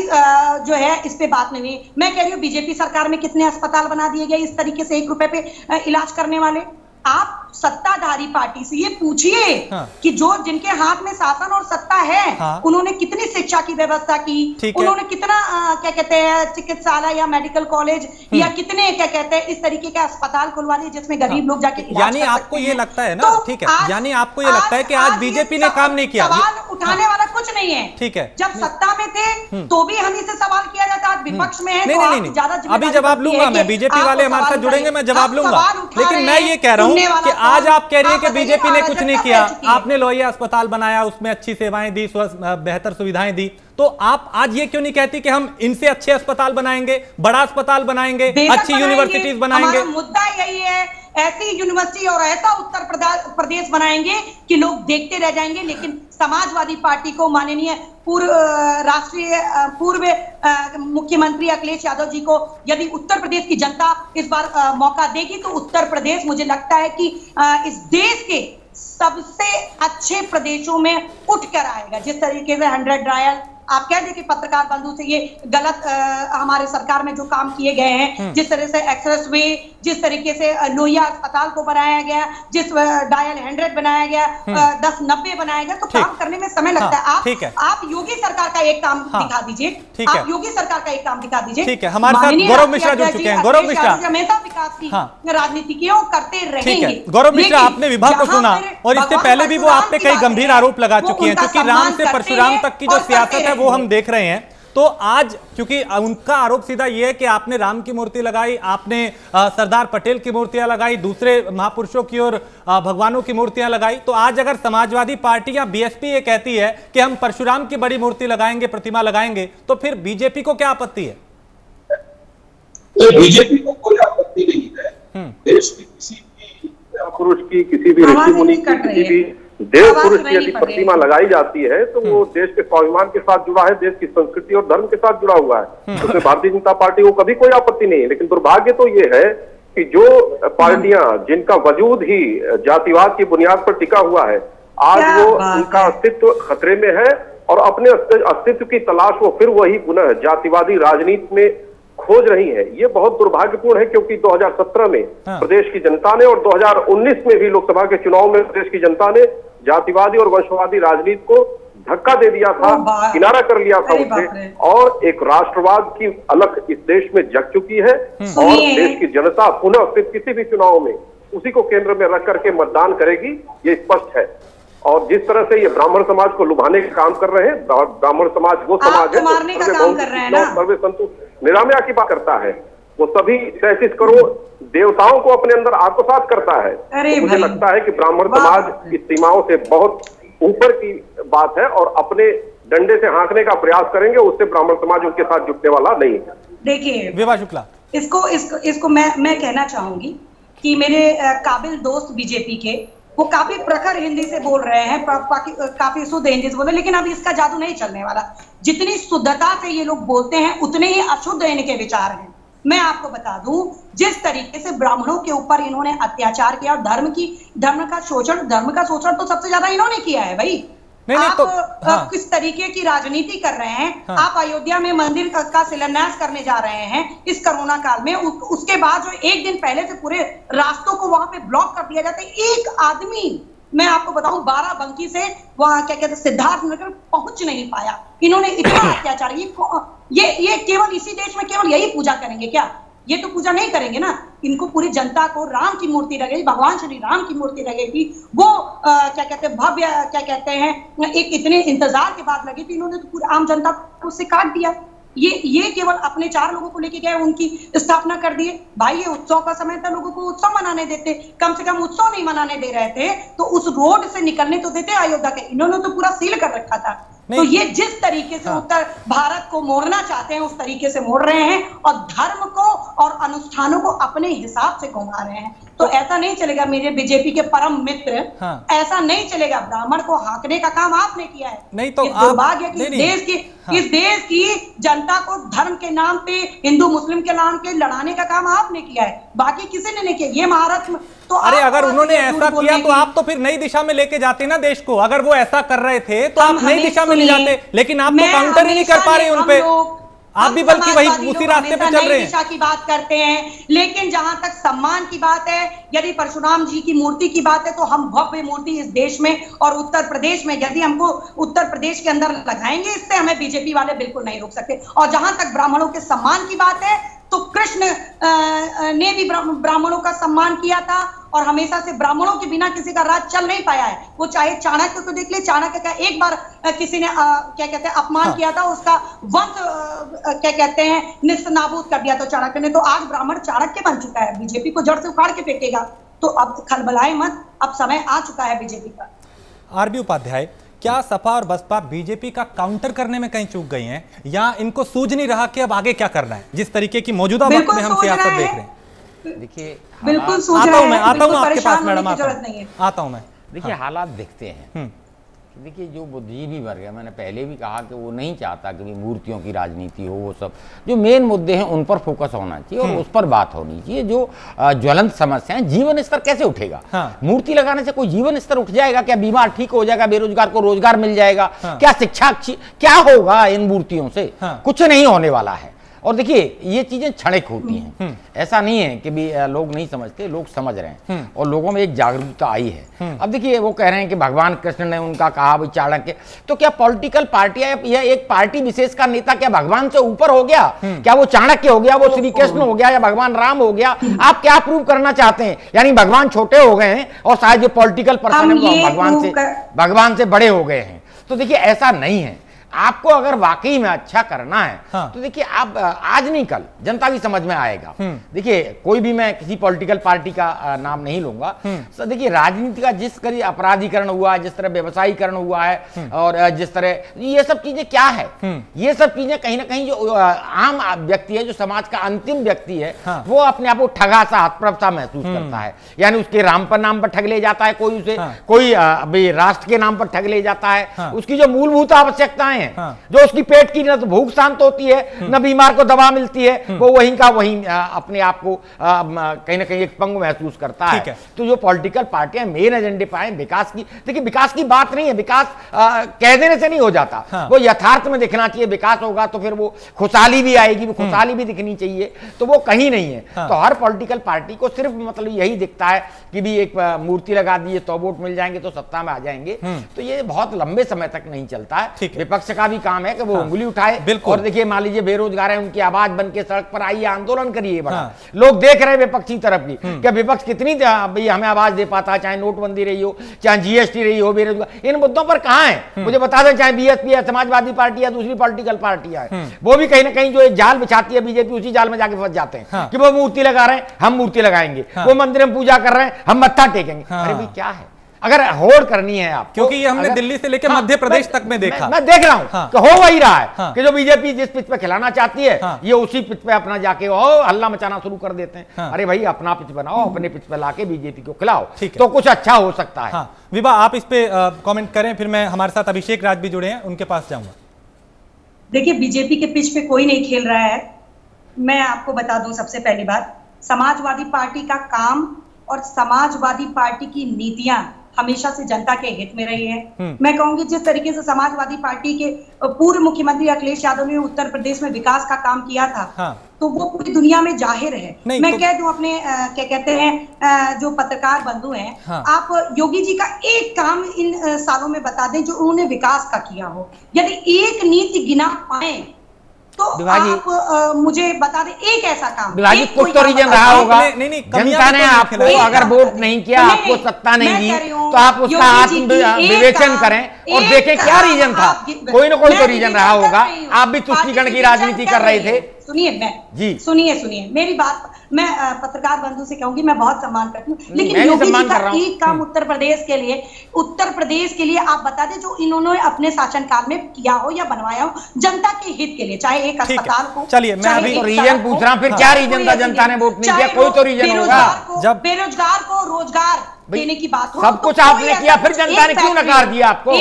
जो है इस पे बात नहीं हुई। मैं कह रही हूँ बीजेपी सरकार में कितने अस्पताल बना दिए गए इस तरीके से 1 रुपए पे इलाज करने वाले। आप सत्ताधारी पार्टी से ये पूछिए कि जो जिनके हाथ में शासन और सत्ता है, उन्होंने कितनी शिक्षा की व्यवस्था की, उन्होंने कितना क्या कहते हैं चिकित्सालय या मेडिकल कॉलेज या कितने क्या कहते हैं इस तरीके के अस्पताल खुलवा लिए जिसमें गरीब लोग जाके इलाज यानी कर आपको सकते ये हैं। लगता है ना, ठीक है, यानी आपको ये लगता है कि आज बीजेपी ने काम नहीं किया। सवाल उठाने वाला कुछ नहीं है, ठीक है। जब सत्ता में थे तो भी हम इसे सवाल किया जाता, आज विपक्ष में है तो नहीं, ज्यादा अभी जवाब लूंगा मैं, बीजेपी वाले हमारे साथ जुड़ेंगे, मैं जवाब लूंगा, लेकिन मैं ये कह रहा हूं कि आज आप कह रही है कि बीजेपी ने कुछ नहीं किया। आपने लोहिया अस्पताल बनाया, उसमें अच्छी सेवाएं दी, बेहतर सुविधाएं दी, तो आप आज ये क्यों नहीं कहती कि हम इनसे अच्छे अस्पताल बनाएंगे, बड़ा अस्पताल बनाएंगे, अच्छी यूनिवर्सिटीज बनाएंगे? मुद्दा यही है, ऐसी यूनिवर्सिटी और ऐसा उत्तर प्रदेश बनाएंगे कि लोग देखते रह जाएंगे। लेकिन समाजवादी पार्टी को माननीय पूर्व मुख्यमंत्री अखिलेश यादव जी को यदि उत्तर प्रदेश की जनता इस बार मौका देगी तो उत्तर प्रदेश मुझे लगता है कि इस देश के सबसे अच्छे प्रदेशों में उठकर आएगा। जिस तरीके से 100 डायल आप कह दें कि पत्रकार बंधु से ये गलत हमारे सरकार में जो काम किए गए हैं, जिस तरह से एक्सप्रेस वे, जिस तरीके से लोहिया अस्पताल को बनाया गया, जिस डायल 100 बनाया गया, 1090 बनाया गया, तो काम करने में समय लगता है। आप योगी सरकार का एक काम दिखा दीजिए, आप योगी सरकार का एक काम दिखा दीजिए। ठीक है, हमारे साथ गौरव मिश्रा जुड़ चुके हैं। गौरव मिश्रा हमेशा विकास की राजनीति की और करते रहेंगे। गौरव मिश्रा, आपने विभाग को सुना और इससे पहले भी वो आप पे कई गंभीर आरोप लगा चुकी हैं, क्योंकि राम से परशुराम तक की जो सियासत है वो हम देख रहे हैं। तो आज क्योंकि उनका आरोप सीधा ये है कि आपने राम की मूर्ति लगाई, आपने सरदार पटेल की मूर्तियां लगाई, दूसरे महापुरुषों की और भगवानों की मूर्तियां लगाई, तो आज अगर समाजवादी पार्टी या बीएसपी ये कहती है कि हम परशुराम की बड़ी मूर्ति लगाएंगे, प्रतिमा लगाएंगे, तो फिर बीजेपी को क्या आपत्ति है? बीजेपी को कोई आपत्ति नहीं है। देश में किसी भी पुरुष की, किसी भी ऋषि मुनि की, किसी भी देव पुरुष की यदि प्रतिमा लगाई जाती है तो वो देश के स्वाभिमान के साथ जुड़ा है, देश की संस्कृति और धर्म के साथ जुड़ा हुआ है। उसमें भारतीय जनता पार्टी को कभी कोई आपत्ति नहीं है। लेकिन दुर्भाग्य तो ये है कि जो पार्टियां जिनका वजूद ही जातिवाद की बुनियाद पर टिका हुआ है, आज वो उनका अस्तित्व खतरे में है और अपने अस्तित्व की तलाश वो फिर वही पुनः जातिवादी राजनीति में खोज रही है। ये बहुत दुर्भाग्यपूर्ण है, क्योंकि 2017 में प्रदेश की जनता ने और 2019 में भी लोकसभा के चुनाव में प्रदेश की जनता ने जातिवादी और वंशवादी राजनीति को धक्का दे दिया था, किनारा कर लिया था उससे, और एक राष्ट्रवाद की अलख इस देश में जग चुकी है और देश की जनता पुनः फिर किसी भी चुनाव में उसी को केंद्र में रख करके मतदान करेगी, ये स्पष्ट है। और जिस तरह से ये ब्राह्मण समाज को लुभाने का काम कर रहे हैं, ब्राह्मण समाज वो समाज है जो निरामया की बात करता है, वो सभी 37 करोड़ देवताओं को अपने अंदर आत्मसात करता है। तो मुझे लगता है कि ब्राह्मण समाज इस सीमाओं से बहुत ऊपर की बात है और अपने डंडे से हाँकने का प्रयास करेंगे, उससे ब्राह्मण समाज उनके साथ जुटने वाला नहीं है। देखिए विभा शुक्ला, इसको मैं कहना चाहूंगी कि मेरे काबिल दोस्त बीजेपी के वो काफी प्रखर हिंदी से बोल रहे हैं, काफी शुद्ध हिंदी से बोल रहे हैं, लेकिन अभी इसका जादू नहीं चलने वाला। जितनी शुद्धता से ये लोग बोलते हैं उतने ही अशुद्ध इनके विचार हैं। मैं आपको बता दूं, जिस तरीके से ब्राह्मणों के ऊपर इन्होंने अत्याचार किया और धर्म का शोषण तो सबसे ज्यादा इन्होंने किया है भाई। आप तो किस तरीके की राजनीति कर रहे हैं। आप अयोध्या में मंदिर का शिलान्यास करने जा रहे हैं इस कोरोना काल में, उसके बाद जो एक दिन पहले से पूरे रास्तों को वहां पे ब्लॉक कर दिया जाता है। एक आदमी, मैं आपको बताऊं, 12 से वहां क्या कहते हैं सिद्धार्थ नगर पहुंच नहीं पाया। इन्होंने इतना अत्याचार, ये केवल इसी देश में केवल यही पूजा करेंगे क्या? ये तो पूजा नहीं करेंगे ना। इनको पूरी जनता को राम की मूर्ति लगेगी, भगवान श्री राम की मूर्ति लगेगी, वो क्या कहते हैं भव्य, क्या कहते हैं, एक इतने इंतजार के बाद लगी थी। इन्होंने तो पूरी आम जनता को उससे काट दिया। ये केवल अपने 4 लोगों को लेके गए, उनकी स्थापना कर दिए। भाई ये उत्सव का समय था, लोगों को उत्सव मनाने देते, कम से कम उत्सव नहीं मनाने दे रहे थे तो उस रोड से निकलने तो देते अयोध्या के। इन्होंने तो पूरा सील कर रखा था। तो ये जिस तरीके से उत्तर भारत को मोड़ना चाहते हैं उस तरीके से मोड़ रहे हैं और धर्म को और अनुष्ठानों को अपने हिसाब से घुमा रहे हैं। तो ऐसा नहीं चलेगा मेरे बीजेपी के परम मित्र, ऐसा नहीं चलेगा। ब्राह्मण को हांकने का काम आपने किया है। नहीं तो दुर्भाग्य कि इस देश की जनता को धर्म के नाम पे, हिंदू मुस्लिम के नाम पे लड़ाने का काम आपने किया है, बाकी किसी ने नहीं किया। ये महारत तो अरे अगर उन्होंने ऐसा किया तो आप तो फिर नई दिशा में लेके जाते ना देश को। अगर वो ऐसा कर रहे थे तो आप नई दिशा में ले जाते, लेकिन आप तो काउंटर ही नहीं कर पा रहे उनपे। आप भी बल्कि वही उसी रास्ते पे चल रहे हैं। दिशा की बात करते हैं, लेकिन जहां तक सम्मान की बात है, यदि परशुराम जी की मूर्ति की बात है तो हम भव्य मूर्ति इस देश में और उत्तर प्रदेश में यदि हमको उत्तर प्रदेश के अंदर लगाएंगे, इससे हमें बीजेपी वाले बिल्कुल नहीं रोक सकते। और जहां तक ब्राह्मणों के सम्मान की बात है तो कृष्ण ने भी ब्राह्मणों का सम्मान किया था और हमेशा से ब्राह्मणों के बिना किसी का राज चल नहीं पाया है। वो चाहे चाणक्य को देख ले, चाणक्य का एक बार किसी ने क्या कहते हैं अपमान किया था, उसका वंश क्या कहते हैं निस्तनाबूद कर दिया था चाणक्य ने। तो आज ब्राह्मण चाणक्य बन चुका है, बीजेपी को जड़ से उखाड़ के फेंकेगा। तो अब खलबलाए मत, अब समय आ चुका है बीजेपी का। आरबी उपाध्याय, क्या सपा और बसपा बीजेपी का काउंटर करने में कहीं चूक गई हैं, या इनको सूझ नहीं रहा कि अब आगे क्या करना है, जिस तरीके की मौजूदा वक्त में हम सियासत देख रहे हैं? देखिए, बिल्कुल आता हूं आपके पास मैडम, आता हूं मैं। देखिए हालात देखते हैं। देखिए जो बुद्धिजीवी वर्ग है, मैंने पहले भी कहा कि वो नहीं चाहता कि मूर्तियों की राजनीति हो। वो सब जो मेन मुद्दे हैं उन पर फोकस होना चाहिए और उस पर बात होनी चाहिए। जो ज्वलंत समस्याएं, जीवन स्तर कैसे उठेगा? मूर्ति लगाने से कोई जीवन स्तर उठ जाएगा क्या? बीमार ठीक हो जाएगा? बेरोजगार को रोजगार मिल जाएगा क्या? शिक्षा क्या होगा इन मूर्तियों से? कुछ नहीं होने वाला है। और देखिए ये चीजें क्षणिक होती हैं, ऐसा नहीं है कि भी लोग नहीं समझते, लोग समझ रहे हैं और लोगों में एक जागरूकता आई है। अब देखिए वो कह रहे हैं कि भगवान कृष्ण ने उनका कहा भाई चाणक्य, तो क्या पॉलिटिकल पार्टियां या एक पार्टी विशेष का नेता क्या भगवान से ऊपर हो गया? क्या वो चाणक्य हो गया, वो श्री कृष्ण हो गया या भगवान राम हो गया? आप क्या प्रूव करना चाहते हैं? यानी भगवान छोटे हो गए हैं और शायद जो पॉलिटिकल पर्सन है वो भगवान से बड़े हो गए हैं। तो देखिए ऐसा नहीं है। आपको अगर वाकई में अच्छा करना है तो देखिए आप आज नहीं कल जनता की समझ में आएगा। देखिए कोई भी, मैं किसी पॉलिटिकल पार्टी का नाम नहीं लूंगा। तो देखिए राजनीति का जिस तरह अपराधीकरण हुआ है, जिस तरह व्यवसायीकरण हुआ है और जिस तरह ये सब चीजें क्या है, ये सब चीजें कहीं ना कहीं जो आम व्यक्ति है, जो समाज का अंतिम व्यक्ति है, वो अपने आप को ठगा सा, हतप्रभ सा महसूस करता है। यानी उसके राम पर नाम पर ठग ले जाता है कोई, उसे कोई अभी राष्ट्र के नाम पर ठग ले जाता है। उसकी जो मूलभूत आवश्यकताएं जो उसकी पेट की, न तो भूख शांत होती है, न बीमार को दवा मिलती है, वो वहीं का वहीं अपने आप को कहीं ना कहीं एक पंग महसूस करता है। तो जो पॉलिटिकल पार्टियां मेन एजेंडे पाए विकास की, देखिए विकास की बात नहीं है, विकास कह देने से नहीं हो जाता, वो यथार्थ में दिखना चाहिए। विकास होगा तो फिर वो खुशहाली भी आएगी, वो खुशहाली भी दिखनी चाहिए, तो वो कहीं नहीं है। तो हर पॉलिटिकल पार्टी को सिर्फ मतलब यही दिखता है कि भी एक मूर्ति लगा दिए तो वोट मिल जाएंगे तो सत्ता में आ जाएंगे। तो ये बहुत लंबे समय तक नहीं चलता है। विपक्ष का भी काम है कि वो उंगली उठाए और देखिए मान लीजिए बेरोजगार है, उनकी आवाज बन के सड़क पर आइए, आंदोलन करिए बड़ा। लोग देख रहे हैं विपक्षी तरफ की कि विपक्ष कितनी हमें आवाज दे पाता है, चाहे नोटबंदी रही हो, चाहे जीएसटी रही हो, बेरोजगार, इन मुद्दों पर कहां है मुझे बता दें। चाहे बीएसपी है, समाजवादी पार्टी है, दूसरी पॉलिटिकल पार्टियां है, वो भी कहीं ना कहीं जो एक जाल बिछाती है बीजेपी, उसी जाल में जाके फंस जाते हैं कि वो मूर्ति लगा रहे हैं, हम मूर्ति लगाएंगे, वो मंदिर में पूजा कर रहे हैं, हम मत्था टेकेंगे। अरे भाई क्या है? अगर होड़ करनी है आप, क्योंकि ये हमने दिल्ली से लेकर मध्य प्रदेश तक में देखा, मैं देख रहा हूं कि हो वही रहा है कि जो बीजेपी जिस पिच पे खिलाना चाहती है, ये उसी पिच पे अपना जाके हल्ला मचाना शुरू कर देते हैं। अरे भाई अपना पिच बनाओ, अपने पिच पे लाके बीजेपी को खिलाओ, तो कुछ अच्छा हो सकता है। विभा आप इस पे कमेंट करें, फिर मैं, हमारे साथ अभिषेक राज भी जुड़े हैं, उनके पास जाऊंगा। देखिए बीजेपी के पिच पे कोई नहीं खेल रहा है, मैं आपको बता दूं, सबसे पहली बात, समाजवादी पार्टी का काम और समाजवादी पार्टी की नीतियां हमेशा से जनता के हित में रही है। मैं कहूंगी जिस तरीके से समाजवादी पार्टी के पूर्व मुख्यमंत्री अखिलेश यादव ने उत्तर प्रदेश में विकास का काम किया था, हाँ। तो वो पूरी दुनिया में जाहिर है। मैं तो... कह दूं अपने क्या कहते हैं जो पत्रकार बंधु हैं, हाँ। आप योगी जी का एक काम इन सालों में बता दें जो उन्होंने विकास का किया हो। यदि एक नीति गिना पाए तो आप मुझे बता दें एक ऐसा काम। विभाजी कुछ तो रीजन रहा होगा। जनता ने आपको अगर वोट नहीं किया, आपको सत्ता नहीं दी, तो आप उसका आत्मविवेचन करें और देखें क्या रीजन था। कोई ना कोई तो रीजन रहा होगा। आप भी तुष्टीकरण की राजनीति कर रहे थे। सुनिए मेरी बात। मैं पत्रकार बंधु से कहूंगी, मैं बहुत सम्मान करती हूँ, लेकिन योगी जी का एक काम उत्तर प्रदेश के लिए आप बता दें जो इन्होंने अपने शासनकाल में किया हो या बनवाया हो जनता के हित के लिए, चाहे एक अस्पताल को। चलिए, मैं अभी तो रीजन पूछ रहा हूँ, फिर क्या रीजन था जनता ने वोट नहीं किया? कोई तो रीजन होगा। जब बेरोजगार को रोजगार देने की बात हो, सब कुछ आपने किया, फिर जनता ने क्यों नकार दिया आपको?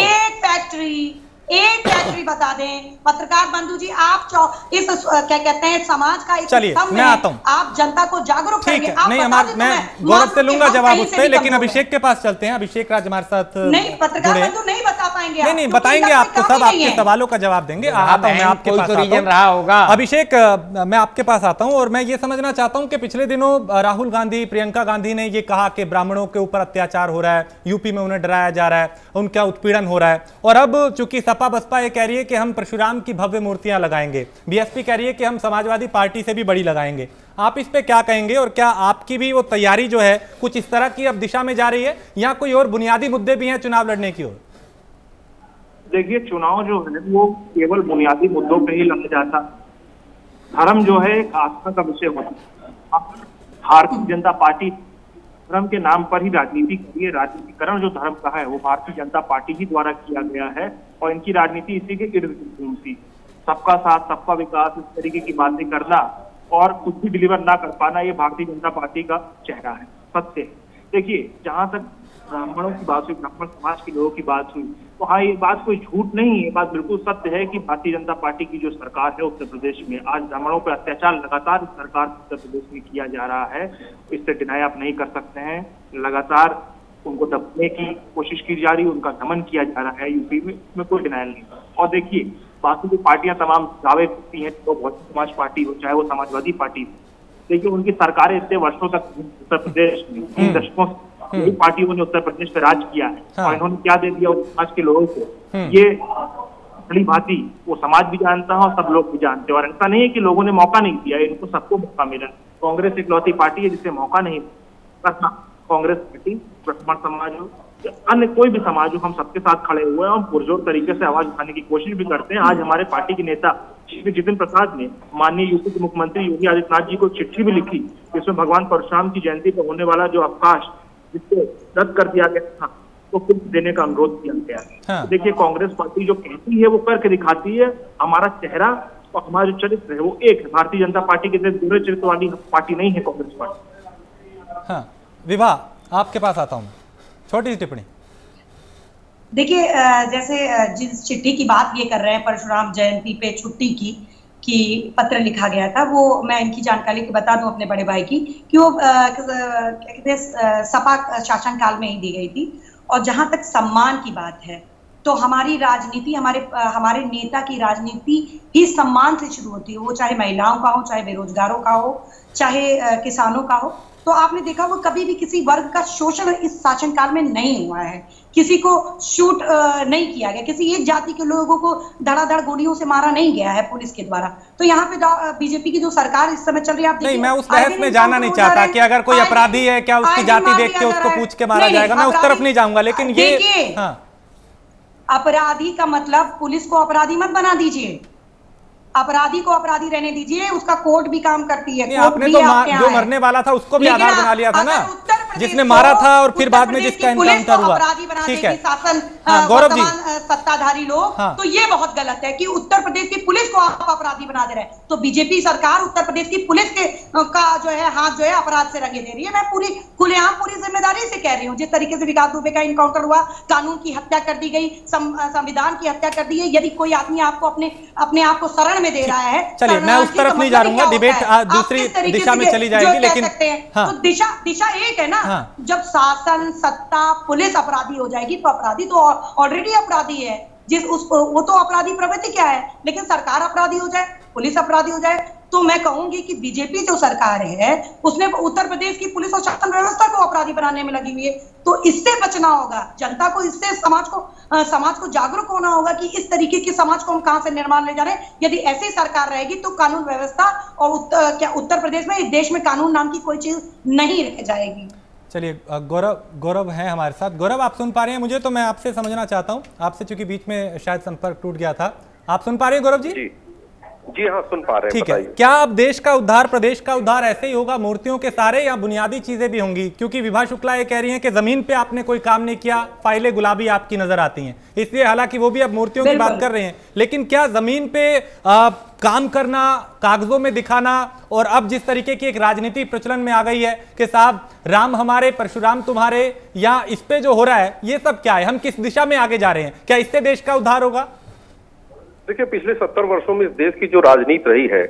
एक फैक्ट्री बता दें पत्रकार बंधु जी। आप इस क्या कहते हैं समाज का एक चलिए मैं आता हूं, आप जनता को जागरूक करेंगे। नहीं, मैं गौरव से लूंगा जवाब उस पर, लेकिन अभिषेक के पास चलते हैं। अभिषेक राज हमारे साथ नहीं, पत्रकार बंधु नहीं बता पाएंगे। नहीं बताएंगे, आपको सब आपके सवालों का जवाब देंगे। आता हूं मैं आपके पास, रीजन रहा होगा। अभिषेक, मैं आपके पास आता हूं और मैं ये समझना चाहता हूं कि पिछले दिनों राहुल गांधी, प्रियंका गांधी ने ये कहा कि ब्राह्मणों के ऊपर अत्याचार हो रहा है, यूपी में उन्हें डराया जा रहा है, उनका उत्पीड़न हो रहा है, और अब चूंकि सपा बसपा ये कह रही है कि हम परशुराम की भव्य मूर्तियां लगाएंगे, बीएसपी कह रही है कि हम समाजवादी पार्टी से भी बड़ी लगाएंगे। आप इस पे क्या कहेंगे और क्या आपकी भी वो तैयारी जो है कुछ इस तरह की अब दिशा में जा रही है या कोई और बुनियादी मुद्दे भी हैं चुनाव लड़ने की ओर? देखिए, चुनाव जो है वो केवल बुनियादी मुद्दों पे ही लड़ा जाता। धर्म जो है एक आस्था का विषय होता है। भारतीय जनता पार्टी धर्म के नाम पर ही राजनीति करिए। राजनीतिकरण जो धर्म का है वो भारतीय जनता पार्टी ही द्वारा किया गया है और इनकी राजनीति इसी के इर्द गिर्द घूमती। सबका साथ, सबका विकास, इस तरीके की बातें करना और कुछ भी डिलीवर ना कर पाना, ये भारतीय जनता पार्टी का चेहरा है, सत्य है। देखिए, जहां तक ब्राह्मणों की बात हुई, ब्राह्मण समाज के लोगों की बात हुई, तो हाँ, ये बात कोई झूठ नहीं है, ये बात बिल्कुल सत्य है कि भारतीय जनता पार्टी की जो सरकार है उत्तर प्रदेश में, आज ब्राह्मणों पर अत्याचार लगातार सरकार उत्तर प्रदेश में किया जा रहा है। इससे डिनाई आप नहीं कर सकते हैं। लगातार उनको दबने की कोशिश की जा रही है, उनका दमन किया जा रहा है यूपी में, इसमें कोई डिनाइल नहीं। और देखिए, बाकी जो पार्टियां तमाम दावे करती हैं, तो बहुजन समाज पार्टी हो चाहे वो समाजवादी पार्टी हो, देखिए उनकी सरकारें इतने वर्षों तक उत्तर प्रदेश में 3 दशकों से पार्टियों ने उत्तर प्रदेश में राज किया है। हाँ। और इन्होंने क्या दे दिया उस समाज के लोगों को, ये बड़ी भांति वो समाज भी जानता है और सब लोग भी जानते हैं। और ऐसा नहीं है कि लोगों ने मौका नहीं दिया, इनको सबको मौका मिला। कांग्रेस इकलौती पार्टी है जिसे मौका नहीं करना। कांग्रेस पार्टी, ब्राह्मण समाज हो, अन्य कोई भी समाज हो, हम सबके साथ खड़े हुए हैं और पुरजोर तरीके से आवाज उठाने की कोशिश भी करते हैं। आज हमारे पार्टी के नेता श्री जितिन प्रसाद ने माननीय यूपी के मुख्यमंत्री योगी आदित्यनाथ जी को चिट्ठी भी लिखी, जिसमें भगवान परशुराम की जयंती पर होने वाला जो अवकाश जिसको रद्द कर दिया गया था, तो फिर देने का अनुरोध किया गया है। हाँ। तो देखिए, कांग्रेस पार्टी जो कहती है वो करके दिखाती है। हमारा चेहरा और हमारा जो चरित्र है वो एक है। भारतीय जनता पार्टी के दूसरे चरित्र वाली पार्टी नहीं है कांग्रेस पार्टी। हाँ, विभा, आपके पास आता हूँ, छोटी सी टिप्पणी। देखिए, जैसे जिस चिट्ठी की बात ये कर रहे हैं परशुराम जयंती पे छुट्टी की पत्र लिखा गया था, वो मैं इनकी जानकारी की बता दूं अपने बड़े भाई की कि वो क्या कहते हैं सपा शासनकाल में ही दी गई थी। और जहां तक सम्मान की बात है, तो हमारी राजनीति, हमारे नेता की राजनीति ही सम्मान से शुरू होती है। वो चाहे महिलाओं का हो, चाहे बेरोजगारों का हो, चाहे किसानों का हो। तो आपने देखा वो कभी भी किसी वर्ग का शोषण इस शासनकाल में नहीं हुआ है, किसी को शूट नहीं किया गया, किसी एक जाति के लोगों को धड़ाधड़ गोलियों से मारा नहीं गया है पुलिस के द्वारा। तो यहाँ पे बीजेपी की जो सरकार इस समय चल रही है, आप नहीं, मैं उस बहस में जाना नहीं चाहता कि अगर कोई अपराधी है क्या उसकी जाति देख के उसको पूछ के मारा जाएगा, मैं उस तरफ नहीं जाऊंगा। लेकिन ये अपराधी का मतलब पुलिस को अपराधी मत बना दीजिए, अपराधी को अपराधी रहने दीजिए, उसका कोर्ट भी काम करती है। आपने तो जो मरने वाला था उसको भी आधार बना लिया था ना। जिसने मारा था और फिर बाद में जिसका एनकाउंटर हुआ, ठीक है शासन गौरव जी, सत्ताधारी लोग, तो ये बहुत गलत है कि उत्तर प्रदेश की पुलिस को आप अपराधी बना दे रहे हैं। तो बीजेपी सरकार उत्तर प्रदेश की पुलिस के का जो है हाथ जो है अपराध से रंगे दे रही है। मैं पूरी खुलेआम पूरी जिम्मेदारी से कह रही हूँ, जिस तरीके से विकास दुबे का इनकाउंटर हुआ, कानून की हत्या कर दी गई, संविधान की हत्या कर दी है। यदि कोई आदमी आपको अपने आप को शरण में दे रहा है, चलिए मैं उस तरफ नहीं जा रहा हूँ, डिबेट दूसरी दिशा में चली जाएगी, लेकिन तो दिशा एक है ना। जब शासन सत्ता पुलिस अपराधी हो जाएगी तो अपराधी तो ऑलरेडी अपराधी है, वो तो अपराधी प्रवृत्ति क्या है, लेकिन सरकार अपराधी हो जाए, पुलिस अपराधी हो जाए, तो मैं कहूंगी कि बीजेपी जो सरकार है उसने उत्तर प्रदेश की पुलिस और शासन व्यवस्था को अपराधी बनाने में लगी हुई है। तो इससे बचना होगा जनता को, इससे समाज को जागरूक होना होगा कि इस तरीके के समाज को हम कहां से निर्माण ले जा रहे हैं। यदि ऐसी सरकार रहेगी तो कानून व्यवस्था और उत्तर प्रदेश में, इस देश में कानून नाम की कोई चीज नहीं रह जाएगी। चलिए गौरव हैं हमारे साथ। गौरव, आप सुन पा रहे हैं मुझे? तो मैं आपसे समझना चाहता हूं, आपसे चूंकि बीच में शायद संपर्क टूट गया था। आप सुन पा रहे हैं गौरव जी? जी हाँ, सुन पा रहे हैं। ठीक है, क्या अब देश का उद्धार, प्रदेश का उद्धार ऐसे ही होगा मूर्तियों के सहारे, या बुनियादी चीजें भी होंगी? क्योंकि विभा शुक्ला ये कह रही हैं कि जमीन पे आपने कोई काम नहीं किया, फाइलें गुलाबी आपकी नजर आती हैं, इसलिए हालांकि वो भी अब मूर्तियों की बात कर रहे हैं, लेकिन क्या जमीन पे काम करना, कागजों में दिखाना, और अब जिस तरीके की एक राजनीति प्रचलन में आ गई है कि साहब राम हमारे परशुराम तुम्हारे, या इस पे जो हो रहा है ये सब क्या है? हम किस दिशा में आगे जा रहे हैं? क्या इससे देश का उद्धार होगा? देखिए, पिछले 70 वर्षों में इस देश की जो राजनीति रही है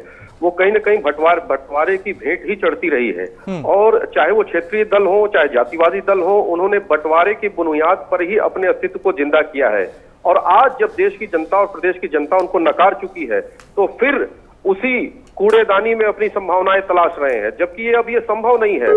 वो कहीं ना कहीं बंटवारे की भेंट ही चढ़ती रही है। और चाहे वो क्षेत्रीय दल हो, चाहे जातिवादी दल हो, उन्होंने बंटवारे की बुनियाद पर ही अपने अस्तित्व को जिंदा किया है। और आज जब देश की जनता और प्रदेश की जनता उनको नकार चुकी है, तो फिर उसी कूड़ेदानी में अपनी संभावनाएं तलाश रहे हैं, जबकि अब ये संभव नहीं है।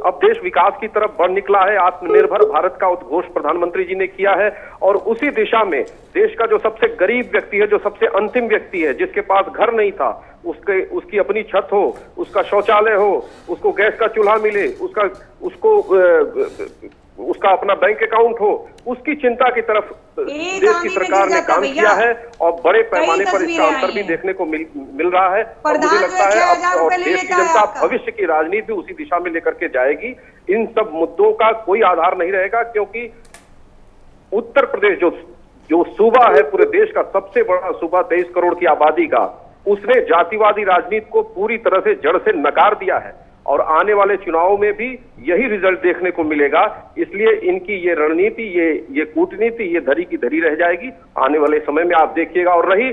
अब देश विकास की तरफ बढ़ निकला है, आत्मनिर्भर भारत का उद्घोष प्रधानमंत्री जी ने किया है, और उसी दिशा में देश का जो सबसे गरीब व्यक्ति है, जो सबसे अंतिम व्यक्ति है, जिसके पास घर नहीं था, उसकी अपनी छत हो, उसका शौचालय हो, उसको गैस का चूल्हा मिले, उसका अपना बैंक अकाउंट हो, उसकी चिंता की तरफ देश की सरकार ने काम किया है, और बड़े पैमाने पर इसका अंतर भी देखने को मिल रहा है। और मुझे लगता है अब देश की जनता भविष्य की राजनीति उसी दिशा में लेकर के जाएगी। इन सब मुद्दों का कोई आधार नहीं रहेगा, क्योंकि उत्तर प्रदेश जो सूबा है, पूरे देश का सबसे बड़ा सूबा, 23 करोड़ की आबादी का, उसने जातिवादी राजनीति को पूरी तरह से जड़ से नकार दिया है, और आने वाले चुनावों में भी यही रिजल्ट देखने को मिलेगा। इसलिए इनकी ये रणनीति, ये कूटनीति, ये धरी की धरी रह जाएगी आने वाले समय में, आप देखिएगा। और रही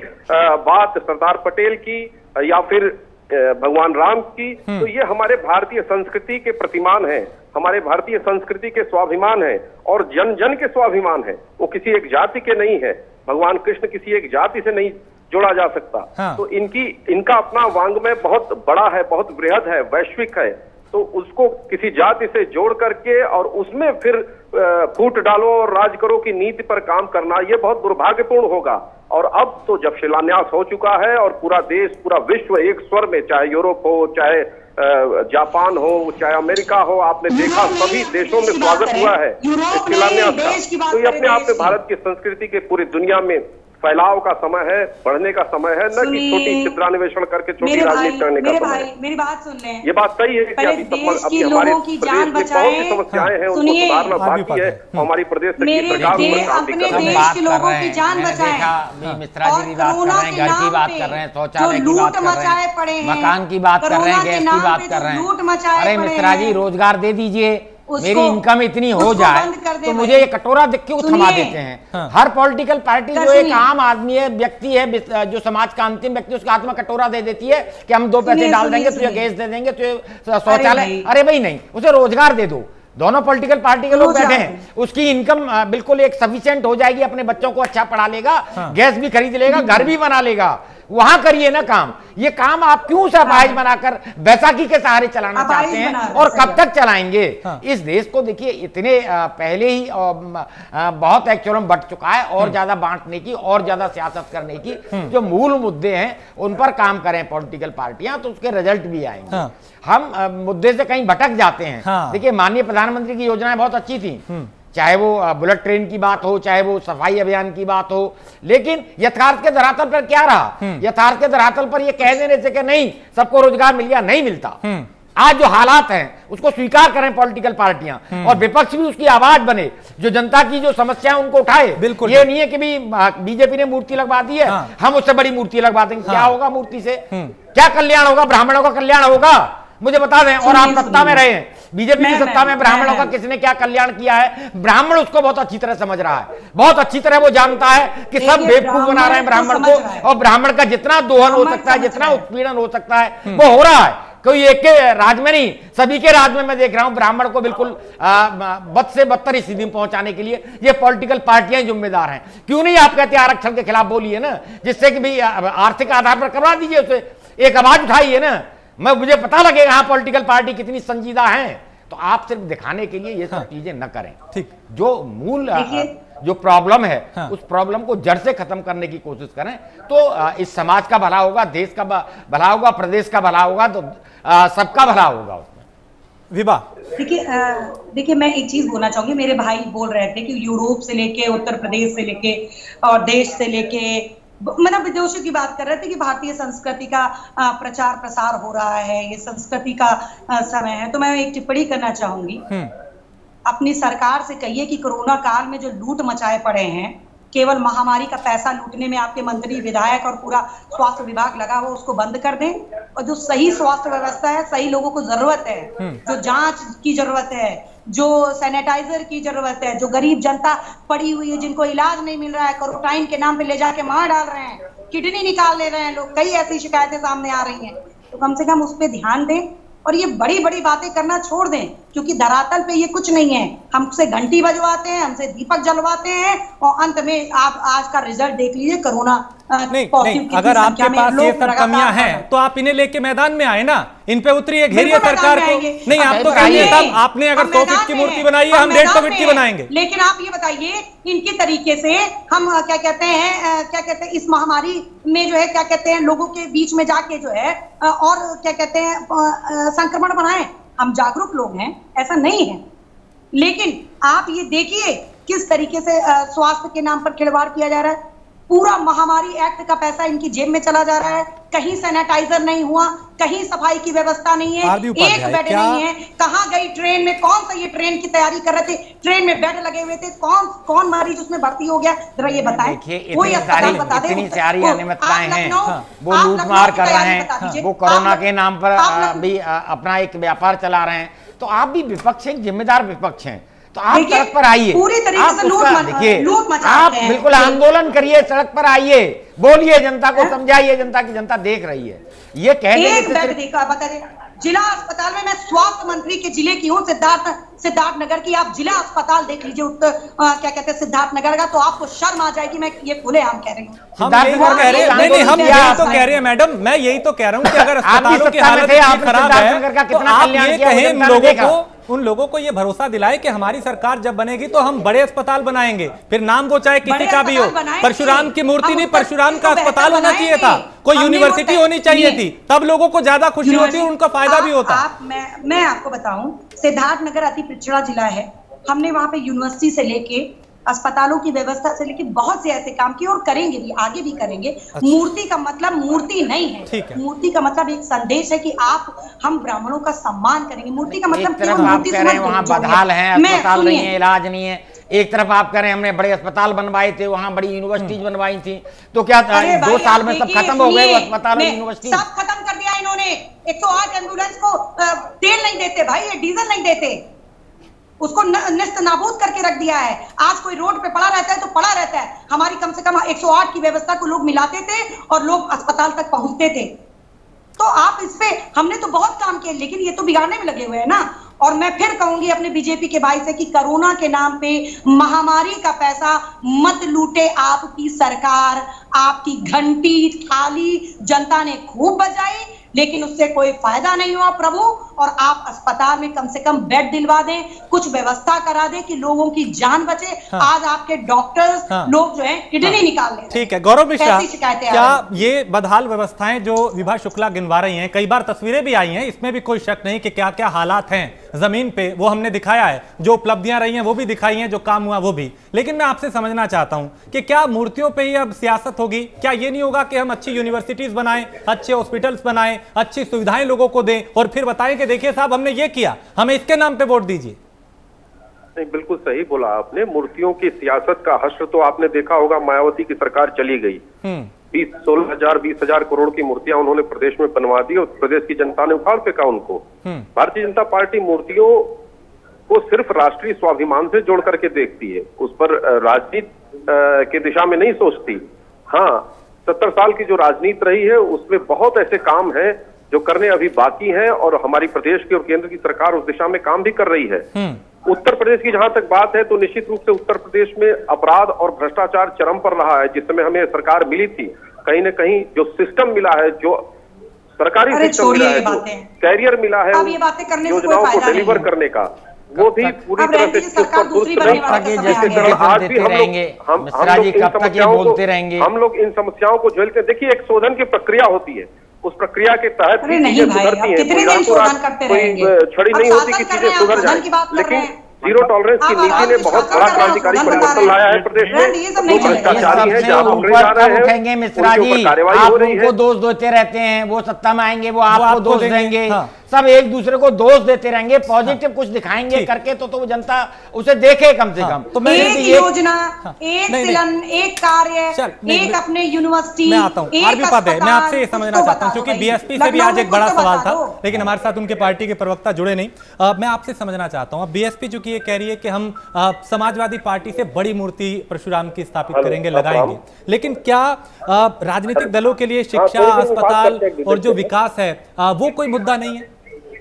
बात सरदार पटेल की या फिर भगवान राम की, तो ये हमारे भारतीय संस्कृति के प्रतिमान हैं, हमारे भारतीय संस्कृति के स्वाभिमान है, और जन जन के स्वाभिमान है। वो किसी एक जाति के नहीं है। भगवान कृष्ण किसी एक जाति से नहीं जोड़ा जा सकता। हाँ। तो इनका अपना वांग्मय बहुत बड़ा है, बहुत वृहद है, वैश्विक है। तो उसको किसी जाति से जोड़ करके और उसमें फिर फूट डालो और राज करो की नीति पर काम करना, ये बहुत दुर्भाग्यपूर्ण होगा। और अब तो जब शिलान्यास हो चुका है और पूरा देश, पूरा विश्व एक स्वर में, चाहे यूरोप हो, चाहे जापान हो, चाहे अमेरिका हो, आपने देखा सभी देशों में स्वागत हुआ है इस शिलान्यास का। तो ये अपने आप में भारत की संस्कृति के पूरी दुनिया में फैलाव का समय है, बढ़ने का समय है, न कि छोटी चित्रान्वेषण करके छोटी राजनीति करने का समय है। मेरी बात सुन लें। ये बात सही है कि अभी हमारे प्रदेश में बहुत सी समस्याएं हैं, उनको सुधारना बाकी है। हमारी प्रदेश की सरकार उस पर काम भी कर रही है। देश के लोगों की जान बचाएं, मिश्रा जी भी बात कर रहे हैं, घर की बात कर रहे हैं, शौचालय की बात कर रहे हैं, मकान की बात कर रहे हैं, गैस की बात कर रहे हैं। अरे मिश्रा जी, रोजगार दे दीजिए, मेरी इनकम इतनी हो जाए तो मुझे ये कटोरा क्यों थमा देते हैं? हाँ। हर पॉलिटिकल पार्टी जो एक आम आदमी है, व्यक्ति है, जो समाज का अंतिम व्यक्ति, उसके हाथ में कटोरा दे देती है कि हम 2 पैसे डाल देंगे, तुझे गैस दे देंगे, तुझे शौचालय। अरे भाई नहीं, उसे रोजगार दे दो। दोनों पॉलिटिकल पार्टी के लोग बैठे हैं, उसकी इनकम बिल्कुल एक सफिशिएंट हो जाएगी, अपने बच्चों को अच्छा पढ़ा लेगा, गैस भी खरीद लेगा, घर भी बना लेगा। वहां करिए ना काम। ये काम आप क्यों अपाहिज बनाकर बैसाखी के सहारे चलाना चाहते हैं, और कब तक चलाएंगे? इस देश को देखिए, इतने पहले ही बहुत एक्चुअल में बट चुका है, और ज्यादा बांटने की और ज्यादा सियासत करने की जो मूल मुद्दे हैं उन पर काम करें पॉलिटिकल पार्टियां, तो उसके रिजल्ट भी आएंगे। हम मुद्दे से कहीं भटक जाते हैं। देखिए, माननीय प्रधानमंत्री की योजनाएं बहुत अच्छी थी, चाहे वो बुलेट ट्रेन की बात हो, चाहे वो सफाई अभियान की बात हो, लेकिन यथार्थ के धरातल पर क्या रहा? यथार्थ के धरातल पर ये कह देने से कि नहीं सबको रोजगार मिल गया, नहीं मिलता। आज जो हालात हैं उसको स्वीकार करें पॉलिटिकल पार्टियां, और विपक्ष भी उसकी आवाज बने, जो जनता की जो समस्या है उनको उठाए। बिल्कुल ये नहीं है कि भी बीजेपी ने मूर्ति लगवा दी है, हाँ। हम उससे बड़ी मूर्ति लगवा देंगे। क्या होगा मूर्ति से? क्या कल्याण होगा? ब्राह्मणों का कल्याण होगा? मुझे बता दें। और आप सत्ता में रहे हैं, बीजेपी की सत्ता में ब्राह्मणों का किसने क्या कल्याण किया है? ब्राह्मण उसको बहुत अच्छी तरह समझ रहा है, बहुत अच्छी तरह वो जानता है कि सब बेवकूफ बना रहे हैं ब्राह्मण को, और ब्राह्मण का जितना दोहन हो सकता है, जितना उत्पीड़न हो सकता है वो हो रहा है। कोई एक के राज्य में नहीं, सभी के राज्य में मैं देख रहा हूं ब्राह्मण को बिल्कुल बद से बदतर स्थिति में पहुंचाने के लिए ये पॉलिटिकल पार्टियां जिम्मेदार हैं। क्यों नहीं आप कहते आरक्षण के खिलाफ बोलिए ना, जिससे कि भाई आर्थिक आधार पर करवा दीजिए, उसे एक आवाज उठाइए ना, मुझे पता लगेगा हाँ पॉलिटिकल पार्टी कितनी संजीदा है। तो आप सिर्फ दिखाने के लिए ये सब चीजें न करें। ठीक, जो मूल जो प्रॉब्लम है उस प्रॉब्लम को जड़ से खत्म करने की कोशिश करें, तो इस समाज का भला होगा, देश का भला होगा, प्रदेश का भला होगा, तो सबका भला होगा उसमें। विभा, देखिए मैं एक चीज बोलना चाहूंगी। मेरे भाई बोल रहे थे कि यूरोप से लेके, उत्तर प्रदेश से लेके और देश से लेके, मतलब विदेशों की बात कर रहे थे कि भारतीय संस्कृति का प्रचार प्रसार हो रहा है, ये संस्कृति का समय है। तो मैं एक टिप्पणी करना चाहूंगी, अपनी सरकार से कहिए कि कोरोना काल में जो लूट मचाए पड़े हैं, केवल महामारी का पैसा लूटने में आपके मंत्री, विधायक और पूरा स्वास्थ्य विभाग लगा हो, उसको बंद कर दें। और जो सही स्वास्थ्य व्यवस्था है, सही लोगों को जरूरत है, जो जांच की जरूरत है, जो सैनिटाइजर की जरूरत है, जो गरीब जनता पड़ी हुई है, जिनको इलाज नहीं मिल रहा है, क्वारंटाइन के नाम पे ले जाके मार डाल रहे हैं, किडनी निकाल ले रहे हैं लोग, कई ऐसी शिकायतें सामने आ रही हैं। तो कम से कम उस पर ध्यान दें और ये बड़ी बड़ी बातें करना छोड़ दें, क्योंकि धरातल पे ये कुछ नहीं है। हमसे घंटी बजवाते हैं, हमसे दीपक जलवाते हैं, और अंत में आप आज का रिजल्ट देख लीजिए। कोरोना नहीं, अगर आपके पास ये सब कमियां हैं तो आप इन्हें लेके मैदान में आए ना, इन पे उतरिए, घेरिए सरकार को। नहीं, आप तो कहिए साहब आपने अगर 100 फीट की मूर्ति बनाई है, हम 150 फीट की बनाएंगे। लेकिन आप ये बताइए, इनके तरीके से हम क्या कहते हैं इस महामारी में जो है क्या कहते हैं लोगों के बीच में जाके जो है और क्या कहते हैं संक्रमण बनाए। हम जागरूक लोग हैं, ऐसा नहीं है, लेकिन आप ये देखिए किस तरीके से स्वास्थ्य के नाम पर खिलवाड़ किया जा रहा है। पूरा महामारी एक्ट का पैसा इनकी जेब में चला जा रहा है। कहीं सैनिटाइजर नहीं हुआ, कहीं सफाई की व्यवस्था नहीं है, एक बेड नहीं है। कहाँ गई ट्रेन में, कौन सा ये ट्रेन की तैयारी कर रहे थे, ट्रेन में बेड लगे हुए थे, कौन मरीज उसमें भर्ती हो गया, जरा ये बताएं। कोई अस्पताल बता दे। इतनी सारी अनियमितताएं हैं, वो लूटमार कर रहे हैं, वो कोरोना के नाम पर भी अपना एक व्यापार चला रहे हैं। तो आप भी विपक्ष हैं, जिम्मेदार विपक्ष हैं, तो आप सड़क पर आइए, पूरी तरीके से लूट आप बिल्कुल आंदोलन करिए, सड़क पर आइए, बोलिए, जनता को समझाइए, जनता देख रही है। ये जिला अस्पताल में, मैं स्वास्थ्य मंत्री के जिले की हूँ, सिद्धार्थ नगर की। आप जिला अस्पताल देख लीजिए क्या कहते हैं सिद्धार्थ नगर का, तो आपको शर्म आ जाएगी। मैं ये खुलेआम कह रही हूँ। हम यही तो कह रहे हैं मैडम, मैं यही तो कह रहा हूँ कि अगर अस्पतालों की हालत खराब है तो आप ये कहें उन लोगों को ये भरोसा दिलाए कि हमारी सरकार जब बनेगी तो हम बड़े अस्पताल बनाएंगे, फिर नाम वो चाहे किसी का भी हो। परशुराम की मूर्ति नहीं, परशुराम का अस्पताल होना चाहिए था, कोई यूनिवर्सिटी होनी चाहिए थी, तब लोगों को ज्यादा खुशी होती और उनका फायदा भी होता। मैं आपको बताऊं, सिद्धार्थ नगर अति पिछड़ा जिला है। हमने वहां पे यूनिवर्सिटी से लेके अस्पतालों की व्यवस्था से लेके बहुत से ऐसे काम किए और करेंगे भी, आगे भी करेंगे। अच्छा। मूर्ति का मतलब मूर्ति नहीं है, मूर्ति का मतलब एक संदेश है कि हम ब्राह्मणों का सम्मान करेंगे। मूर्ति का मतलब केवल मूर्ति कह रहे हैं, वहाँ बदहाल है, अस्पताल नहीं है, इलाज नहीं है। एक तरफ आप कह रहे हैं हमने बड़े अस्पताल बनवाए थे, वहाँ बड़ी यूनिवर्सिटीज बनवाई थी, तो क्या 2 साल में सब खत्म हो गए अस्पताल और यूनिवर्सिटी? सब खत्म कर दिया इन्होंने। 108 एम्बुलेंस को तेल नहीं देते भाई, ये डीजल नहीं देते, उसको निस्त नाबूद करके रख दिया है। आज कोई रोड पे पड़ा रहता है तो पड़ा रहता है। हमारी कम से कम 108 की व्यवस्था को लोग मिलाते थे और लोग अस्पताल तक पहुंचते थे। तो आप इस पे, हमने तो बहुत काम किए, लेकिन ये तो बिगाड़ने में लगे हुए हैं ना। और मैं फिर कहूंगी अपने बीजेपी के भाई से कि कोरोना के नाम पे महामारी का पैसा मत लूटे आपकी सरकार। आपकी घंटी थाली जनता ने खूब बजाई, लेकिन उससे कोई फायदा नहीं हुआ प्रभु। और आप अस्पताल में कम से कम बेड दिलवा दें, कुछ व्यवस्था करा दें कि लोगों की जान बचे। हाँ। आज आपके डॉक्टर्स लोग जो हैं किडनी निकाल रहे हैं। ठीक है गौरव मिश्रा, क्या ये बदहाल व्यवस्थाएं जो विभा शुक्ला गिनवा रही हैं, कई बार तस्वीरें भी आई हैं, इसमें भी कोई शक नहीं कि क्या क्या हालात हैं जमीन पे, वो हमने दिखाया है, जो उपलब्धियां रही हैं वो भी दिखाई हैं, जो काम हुआ वो भी, लेकिन मैं आपसे समझना चाहता हूं कि क्या मूर्तियों पे ही अब सियासत होगी? क्या ये नहीं होगा कि हम अच्छी यूनिवर्सिटीज बनाएं, अच्छे हॉस्पिटल्स बनाएं, अच्छी सुविधाएं लोगों को दें और फिर बताएं कि देखिए साहब हमने ये किया, हमें इसके नाम पे वोट दीजिए? नहीं, बिल्कुल सही बोला आपने। मूर्तियों की सियासत का हश्र तो आपने देखा होगा, मायावती की सरकार चली गई, 20,000 करोड़ की मूर्तियां उन्होंने प्रदेश में बनवा दी और प्रदेश की जनता ने उखाड़ फेंका उनको। भारतीय जनता पार्टी मूर्तियों को सिर्फ राष्ट्रीय स्वाभिमान से जोड़ करके देखती है, उस पर राजनीति की दिशा में नहीं सोचती। हाँ, 70 साल की जो राजनीति रही है उसमें बहुत ऐसे काम हैं जो करने अभी बाकी हैं और हमारी प्रदेश की और केंद्र की सरकार उस दिशा में काम भी कर रही है। उत्तर प्रदेश की जहां तक बात है तो निश्चित रूप से उत्तर प्रदेश में अपराध और भ्रष्टाचार चरम पर रहा है। जिस समय हमें सरकार मिली थी, कहीं न कहीं जो सिस्टम मिला है, जो सरकारी सिस्टम मिला है, जो कैरियर मिला है योजनाओं को डिलीवर करने का, वो भी पूरी तरह से आज भी हम लोग इन समस्याओं को झेलते हैं। देखिए, एक शोधन की प्रक्रिया होती है, उस प्रक्रिया के तहत चीजें सुधरती हैं। कोई छड़ी नहीं होती कि चीजें सुधर जाए, लेकिन जीरो टॉलरेंस की नीति ने बहुत बड़ा क्रांतिकारी परिवर्तन लाया है प्रदेश में। जो भ्रष्टाचारी है, जहां पकड़े जा रहे हैं, मिश्रा जी, आप उनको दोष देते रहते हैं, वो सत्ता में आएंगे वो आपको दोष देंगे, सब एक दूसरे को दोष देते रहेंगे। पॉजिटिव कुछ दिखाएंगे करके तो वो जनता उसे देखे कम से कम। तो एक योजना, एक सिलन, एक कार्य, एक अपने यूनिवर्सिटी, मैं आता हूं, आरबी उपाध्याय, मैं आपसे ये समझना चाहता हूं क्योंकि बीएसपी से भी आज एक बड़ा सवाल था, लेकिन हमारे साथ उनके पार्टी के प्रवक्ता जुड़े नहीं। मैं आपसे समझना चाहता हूं, बीएसपी जो कि ये कह रही है कि हम समाजवादी पार्टी से बड़ी मूर्ति परशुराम की स्थापित करेंगे, लगाएंगे, लेकिन क्या राजनीतिक दलों के लिए शिक्षा, अस्पताल और जो विकास है वो कोई मुद्दा नहीं है?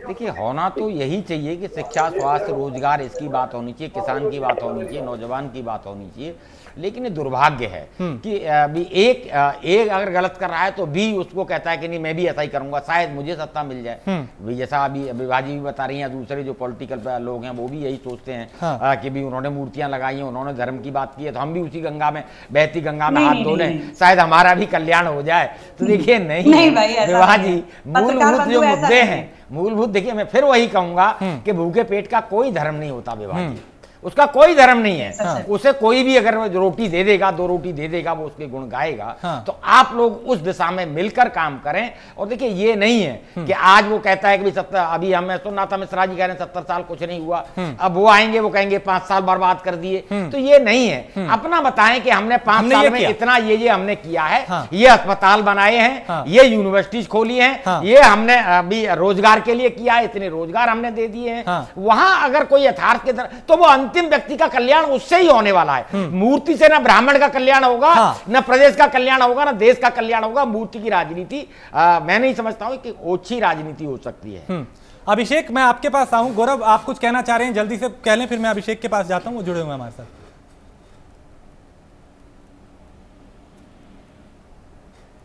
देखिए, होना तो यही चाहिए कि शिक्षा, स्वास्थ्य, रोजगार, इसकी बात होनी चाहिए, किसान की बात होनी चाहिए, नौजवान की बात होनी चाहिए। लेकिन ये दुर्भाग्य है कि अभी एक अगर गलत कर रहा है तो भी उसको कहता है कि नहीं मैं भी ऐसा ही करूंगा, शायद मुझे सत्ता मिल जाए। भी जैसा अभी विभाजी भी बता रही हैं, दूसरे जो पॉलिटिकल लोग हैं वो भी यही सोचते हैं कि भी उन्होंने मूर्तियां लगाई हैं, उन्होंने धर्म की बात की है तो हम भी उसी गंगा में, बहती गंगा में हाथ धो लें, शायद हमारा भी कल्याण हो जाए। तो देखिए, नहीं विभाजी, मूलभूत जो मुद्दे हैं, मूलभूत, देखिए मैं फिर वही कहूंगा कि भूखे पेट का कोई धर्म नहीं होता विभाजी, उसका कोई धर्म नहीं है। उसे कोई भी अगर रोटी दे देगा, 2 रोटी दे देगा, वो उसके गुण गाएगा। तो आप लोग उस दिशा में मिलकर काम करें। और देखिए, ये नहीं है कि आज वो कहता है कि 70, अभी हमें सुनना था मिश्रा जी कह रहे हैं 70 साल कुछ नहीं हुआ, अब वो आएंगे वो कहेंगे 5 साल बर्बाद कर दिए। तो ये नहीं है, अपना बताएं कि हमने 5 साल में इतना ये हमने किया है, ये अस्पताल बनाए हैं, ये यूनिवर्सिटीज खोली हैं, ये हमने अभी रोजगार के लिए किया है, इतने रोजगार हमने दे दिए हैं। वहां अगर कोई यथार्थ के तो वो अंतिम व्यक्ति का कल्याण उससे ही होने वाला है। मूर्ति से ना ब्राह्मण का कल्याण होगा, ना प्रदेश का कल्याण होगा, ना देश का कल्याण होगा। मूर्ति की राजनीति मैं नहीं समझता हूं कि ओछी राजनीति हो सकती है। अभिषेक, मैं आपके पास आऊं। गौरव, आप कुछ कहना चाह रहे हैं, जल्दी से कह लें, फिर मैं अभिषेक के पास जाता हूं, वो जुड़े हुए हैं हमारे साथ।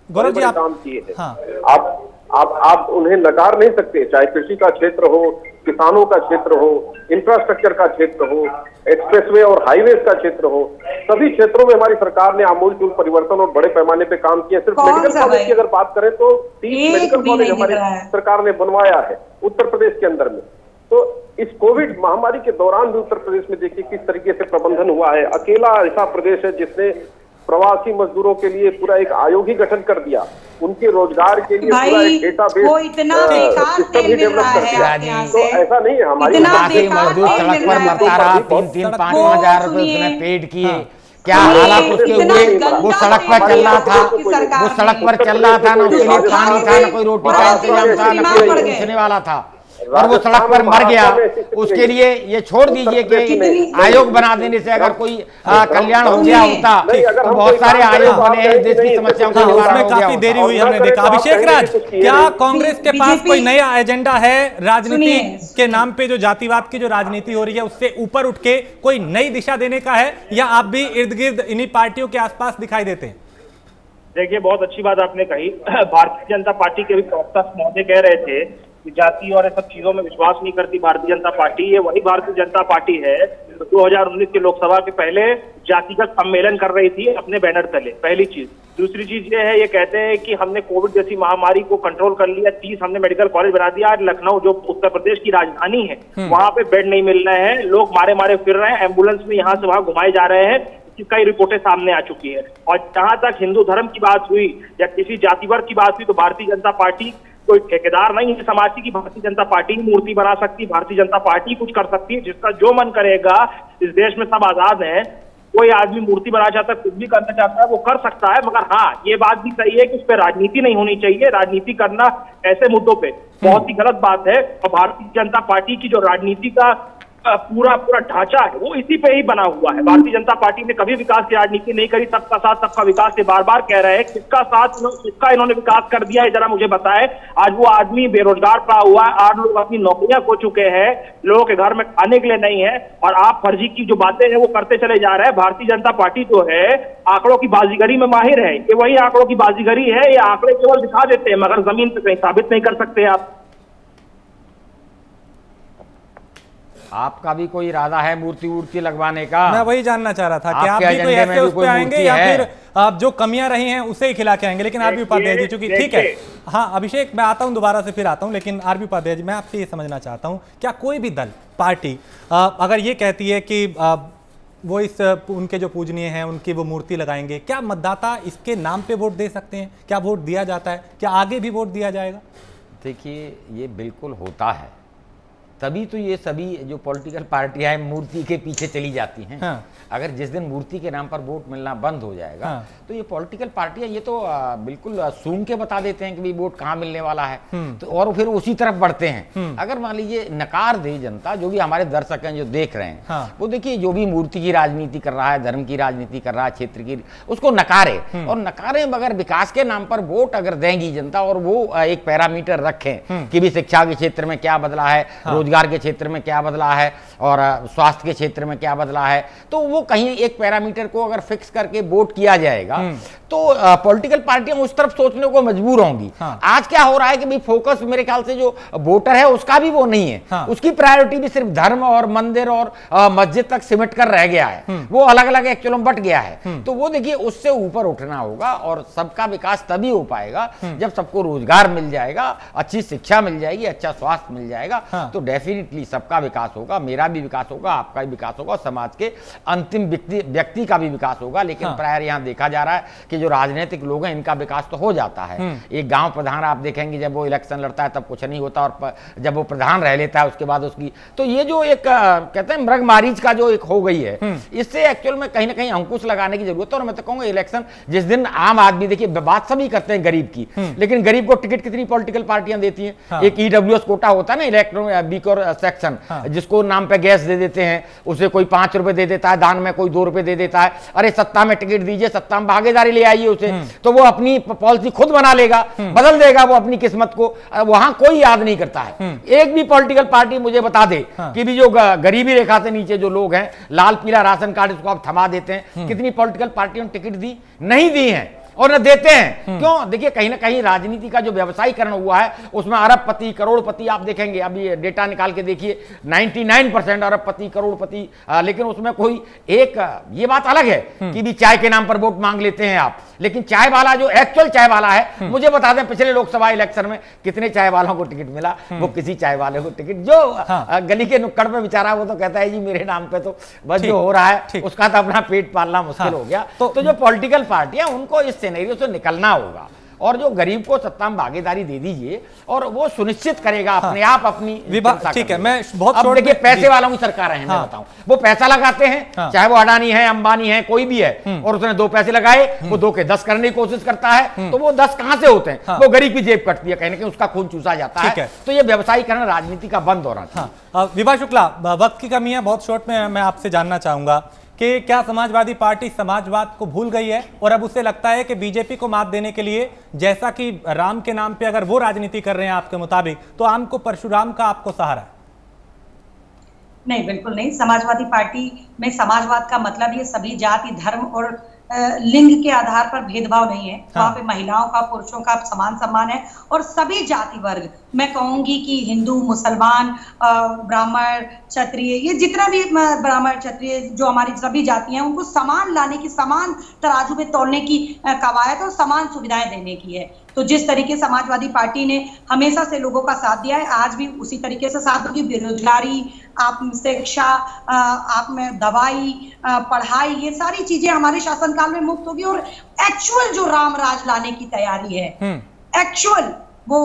गौरव जी, आप काम किए हैं, आप उन्हें नकार नहीं सकते, चाहे कृषि का क्षेत्र हो, किसानों का क्षेत्र हो, इंफ्रास्ट्रक्चर का क्षेत्र हो, एक्सप्रेसवे और हाईवेज का क्षेत्र हो, सभी क्षेत्रों में हमारी सरकार ने आमूलचूल परिवर्तन और बड़े पैमाने पे काम किया। सिर्फ मेडिकल कॉलेज की अगर बात करें तो 30 मेडिकल कॉलेज हमारी सरकार ने बनवाया है उत्तर प्रदेश के अंदर में। तो इस कोविड महामारी के दौरान भी उत्तर प्रदेश में देखिए किस तरीके से प्रबंधन हुआ है। अकेला ऐसा प्रदेश है जिसने प्रवासी मजदूरों के लिए पूरा एक आयोग ही गठन कर दिया, उनके रोजगार के लिए पूरा एक डेटाबेस सिस्टम ही डेवलप कर दिया। तो ऐसा नहीं है, हमारी मजदूर सड़क पर मरता रहा, 3-5 हजार रुपए उसने पेड किए, क्या हालात उसके हुए। वो सड़क पर चल रहा था, वो सड़क पर चल रहा था, ना उसके लिए पानी था, ना कोई रोटी का इंतजाम था, ना कोई पूछने वाला था, और वो सड़क पर मर गया। उसके लिए ये छोड़ दीजिए कि आयोग बना देने से अगर कोई कल्याण हो गया होता तो बहुत सारे आयोग बने हैं देश की समस्याओं का निवारण हो गया। काफी देरी हुई हमने देखा। अभिषेक राज, क्या कांग्रेस के पास कोई नया एजेंडा है राजनीति के नाम पे? जो जातिवाद की जो राजनीति हो रही है उससे ऊपर उठ के कोई नई दिशा देने का है, या आप भी इर्द गिर्द इन्हीं पार्टियों के आसपास दिखाई देते हैं? देखिए, बहुत अच्छी बात आपने कही। भारतीय जनता पार्टी के भी प्रवक्ता महोदय कह रहे थे जाति और ये सब चीजों में विश्वास नहीं करती भारतीय जनता पार्टी। ये वही भारतीय जनता पार्टी है जो 2019 के लोकसभा के पहले जातिगत सम्मेलन कर रही थी अपने बैनर तले, पहली चीज। दूसरी चीज ये है, ये कहते हैं कि हमने कोविड जैसी महामारी को कंट्रोल कर लिया, 30 हमने मेडिकल कॉलेज बना दिया। आज लखनऊ जो उत्तर प्रदेश की राजधानी है वहां पे बेड नहीं मिल रहे हैं, लोग मारे मारे फिर रहे हैं, एम्बुलेंस में यहाँ से वहां घुमाए जा रहे हैं। कई रिपोर्टें सामने आ चुकी है। और जहां तक हिंदू धर्म की बात हुई या किसी जाति वर्ग की बात हुई, तो भारतीय जनता पार्टी कोई ठेकेदार नहीं है समाज की भारतीय जनता पार्टी मूर्ति बना सकती, भारतीय जनता पार्टी कुछ कर सकती है। जिसका जो मन करेगा, इस देश में सब आजाद है, कोई आदमी मूर्ति बना चाहता है, कुछ भी करना चाहता है वो कर सकता है। मगर हाँ, ये बात भी सही है कि उस पर राजनीति नहीं होनी चाहिए। राजनीति करना ऐसे मुद्दों पे बहुत ही गलत बात है। और भारतीय जनता पार्टी की जो राजनीति का पूरा ढांचा है वो इसी पे ही बना हुआ है। भारतीय जनता पार्टी ने कभी विकास की राजनीति नहीं करी। सबका साथ सबका विकास से बार बार कह रहे हैं, किसका साथ किसका इन्होंने विकास कर दिया है जरा मुझे बताएं। आज वो आदमी बेरोजगार पड़ा हुआ है, 8 लोग अपनी नौकरियां खो चुके हैं, लोगों के घर में खाने के लिए नहीं है, और आप फर्जी की जो बातें हैं वो करते चले जा रहे हैं। भारतीय जनता पार्टी जो है आंकड़ों की बाजीगरी में माहिर है। ये वही आंकड़ों की बाजीगरी है, ये आंकड़े केवल दिखा देते हैं मगर जमीन पे कहीं साबित नहीं कर सकते आप। आपका भी कोई इरादा है मूर्ति लगवाने का? मैं वही जानना चाह रहा था कि आप भी कोई ऐसे उस पे आएंगे या फिर आप जो कमियां रही हैं उसे ही खिला के आएंगे। लेकिन आरबी उपाध्याय जी, चूंकि ठीक है, हाँ अभिषेक मैं आता हूं, दोबारा से फिर आता हूं, लेकिन आरबी उपाध्याय जी मैं आपसे ये समझना चाहता हूं, क्या कोई भी दल पार्टी अगर ये कहती है कि वो इस उनके जो पूजनीय हैं उनकी वो मूर्ति लगाएंगे, क्या मतदाता इसके नाम पे वोट दे सकते हैं? क्या वोट दिया जाता है? क्या आगे भी वोट दिया जाएगा? देखिए, ये बिल्कुल होता है, तभी तो ये सभी जो पॉलिटिकल पार्टियां हैं मूर्ति के पीछे चली जाती हैं। हाँ। अगर जिस दिन मूर्ति के नाम पर वोट मिलना बंद हो जाएगा, हाँ, तो ये पॉलिटिकल पार्टियां ये तो बिल्कुल सूंघ के बता देते हैं कि भाई वोट कहाँ मिलने वाला है, तो और फिर उसी तरफ बढ़ते हैं। अगर मान लीजिए नकार दे जनता, जो भी हमारे दर्शक हैं जो देख रहे हैं, हाँ, वो देखिए जो भी मूर्ति की राजनीति कर रहा है, धर्म की राजनीति कर रहा है, क्षेत्र की, उसको नकारे और नकारे, मगर विकास के नाम पर वोट अगर देंगी जनता और वो एक पैरामीटर रखें कि भी शिक्षा के क्षेत्र में क्या बदला है, रोजगार के क्षेत्र में क्या बदला है और स्वास्थ्य के क्षेत्र में क्या बदला है, तो वो कहीं एक पैरामीटर को अगर फिक्स करके वोट किया जाएगा तो पॉलिटिकल पार्टियां उस तरफ सोचने को मजबूर होंगी। हाँ। आज क्या हो रहा है कि भाई फोकस मेरे ख्याल से जो वोटर है उसका भी वो नहीं है। हाँ। उसकी प्रायोरिटी भी सिर्फ धर्म और मंदिर और मस्जिद तक सिमट कर रह गया है, वो अलग अलग एक्चुअली में बट गया है। तो वो देखिए उससे ऊपर उठना होगा और सबका विकास तभी हो पाएगा जब सबको रोजगार मिल जाएगा, अच्छी शिक्षा मिल जाएगी, अच्छा स्वास्थ्य मिल जाएगा। हाँ। तो डेफिनेटली सबका विकास होगा, मेरा भी विकास होगा, आपका भी विकास होगा, समाज के अंतिम व्यक्ति का भी विकास होगा। लेकिन प्राय यहाँ देखा जा रहा है कि जो राजनीतिक लोग हैं इनका विकास तो हो जाता है। एक गांव प्रधान आप देखेंगे जब वो इलेक्शन लड़ता है तब कुछ नहीं होता, और जब वो प्रधान रह लेता है उसके बाद उसकी, तो ये जो एक कहते हैं मृग मारीच का जो एक हो गई है, इससे एक्चुअल में कहीं ना कहीं अंकुश लगाने की जरूरत है। और मैं तो कहूंगा इलेक्शन जिस दिन आम आदमी, देखिए बात सभी करते हैं गरीब की, लेकिन गरीब को टिकट कितनी पॉलिटिकल पार्टियां देती हैं। हाँ। एक ईडब्ल्यूएस कोटा होता है ना, इलेक्ट्रॉनिक बीकर सेक्शन, हाँ, जिसको नाम पे गैस दे देते हैं, उसे कोई 5 रुपए दे देता है दान में, कोई 2 रुपए दे देता है। अरे सत्ता में टिकट दीजिए, सत्ता में भागीदारी ले आइए उसे, तो वो अपनी पॉलिसी खुद बना लेगा, बदल देगा वो अपनी किस्मत को। वहां कोई याद नहीं करता है। एक भी पॉलिटिकल पार्टी मुझे बता दे कि भी जो गरीबी रेखा से नीचे जो लोग हैं, लाल पीला राशन कार्ड इसको आप थमा देते हैं, कितनी पॉलिटिकल पार्टियों ने टिकट दी? नहीं दी है और न देते हैं। क्यों? देखिए कहीं ना कहीं राजनीति का जो व्यवसायीकरण हुआ है उसमें अरबपति करोड़पति आप देखेंगे, अभी डेटा निकाल के देखिए 99% अरबपति करोड़पति, लेकिन उसमें कोई एक ये बात अलग है कि भी चाय के नाम पर वोट मांग लेते हैं आप, लेकिन चाय वाला जो एक्चुअल चाय वाला है, मुझे बता दें पिछले लोकसभा इलेक्शन में कितने चाय वालों को टिकट मिला? वो किसी चाय वाले को टिकट, जो गली के नुक्कड़ पे बेचारा वो तो कहता है जी मेरे नाम पे तो बस जो हो रहा है उसका तो अपना पेट पालना मुश्किल हो गया। तो जो पॉलिटिकल पार्टियां उनको इस सिनेरियो से निकलना होगा और जो गरीब को सत्ता में भागीदारी दे दीजिए और वो सुनिश्चित करेगा अपने आप अपनी विभाग। ठीक है, मैं बहुत अब देखिए पैसे वालों की सरकार है, मैं बताऊं, वो पैसा लगाते हैं, चाहे वो अडानी है, अंबानी है, कोई भी है, और उसने 2 पैसे लगाए, वो 2 के 10 करने की कोशिश करता है, तो वो 10 कहां से होते हैं? वो गरीब की जेब कटती है, कहीं ना कहीं उसका खून चूसा जाता है। तो ये व्यवसायीकरण राजनीति का बंद हो रहा था। विभा शुक्ला, वक्त की कमी है, बहुत शॉर्ट में मैं आपसे जानना चाहूंगा कि क्या समाजवादी पार्टी समाजवाद को भूल गई है और अब उसे लगता है कि बीजेपी को मात देने के लिए, जैसा कि राम के नाम पे अगर वो राजनीति कर रहे हैं आपके मुताबिक, तो आम को परशुराम का आपको सहारा है? नहीं, बिल्कुल नहीं। समाजवादी पार्टी में समाजवाद का मतलब ये सभी जाति धर्म और लिंग के आधार पर भेदभाव नहीं है। वहां पे महिलाओं का, पुरुषों का समान सम्मान है और सभी जाति वर्ग, मैं कहूंगी कि हिंदू, मुसलमान, ब्राह्मण, क्षत्रिय, ये जितना भी ब्राह्मण, क्षत्रिय जो हमारी सभी जातियां हैं, उनको समान लाने की, समान तराजू में तोलने की कवायद और समान सुविधाएं देने की है। तो जिस तरीके समाजवादी पार्टी ने हमेशा से लोगों का साथ दिया है, आज भी उसी तरीके से साथ होगी। बेरोजगारी, आप शिक्षा, आप में दवाई, पढ़ाई, ये सारी चीजें हमारे शासनकाल में मुफ्त होगी और एक्चुअल जो राम राज लाने की तैयारी है, एक्चुअल वो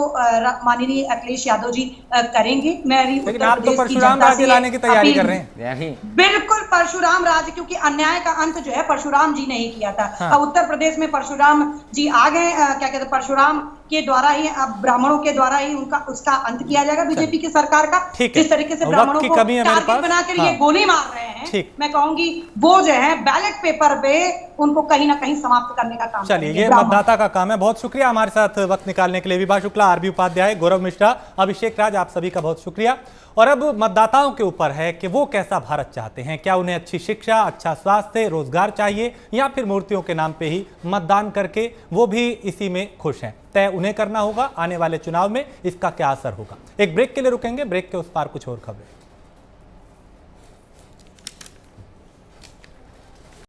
माननीय अखिलेश यादव जी करेंगे। लेकिन आप तो परशुराम राज्य लाने की तैयारी कर रहे हैं। बिल्कुल परशुराम राज्य, क्योंकि अन्याय का अंत जो है परशुराम जी ने ही किया था। हाँ। उत्तर प्रदेश में परशुराम जी आ गए, क्या कहते हैं, परशुराम के द्वारा ही, अब ब्राह्मणों के द्वारा ही उसका अंत किया जाएगा बीजेपी की सरकार का। जिस तरीके से ब्राह्मणों को टारगेट बनाकर ये गोली मार रहे हैं, मैं कहूंगी वो जो है बैलेट पेपर पे उनको कहीं ना कहीं समाप्त करने का काम। चलिए, ये मतदाता का काम है। बहुत शुक्रिया हमारे साथ वक्त निकालने के लिए। विभा शुक्ला, आरबी उपाध्याय, गौरव मिश्रा, अभिषेक राज, आप सभी का बहुत शुक्रिया। और अब मतदाताओं के ऊपर है कि वो कैसा भारत चाहते हैं। क्या उन्हें अच्छी शिक्षा, अच्छा स्वास्थ्य, रोजगार चाहिए, या फिर मूर्तियों के नाम पे ही मतदान करके वो भी इसी में खुश हैं? तय उन्हें करना होगा। आने वाले चुनाव में इसका क्या असर होगा। एक ब्रेक के लिए रुकेंगे, ब्रेक के उस पार कुछ और खबरें।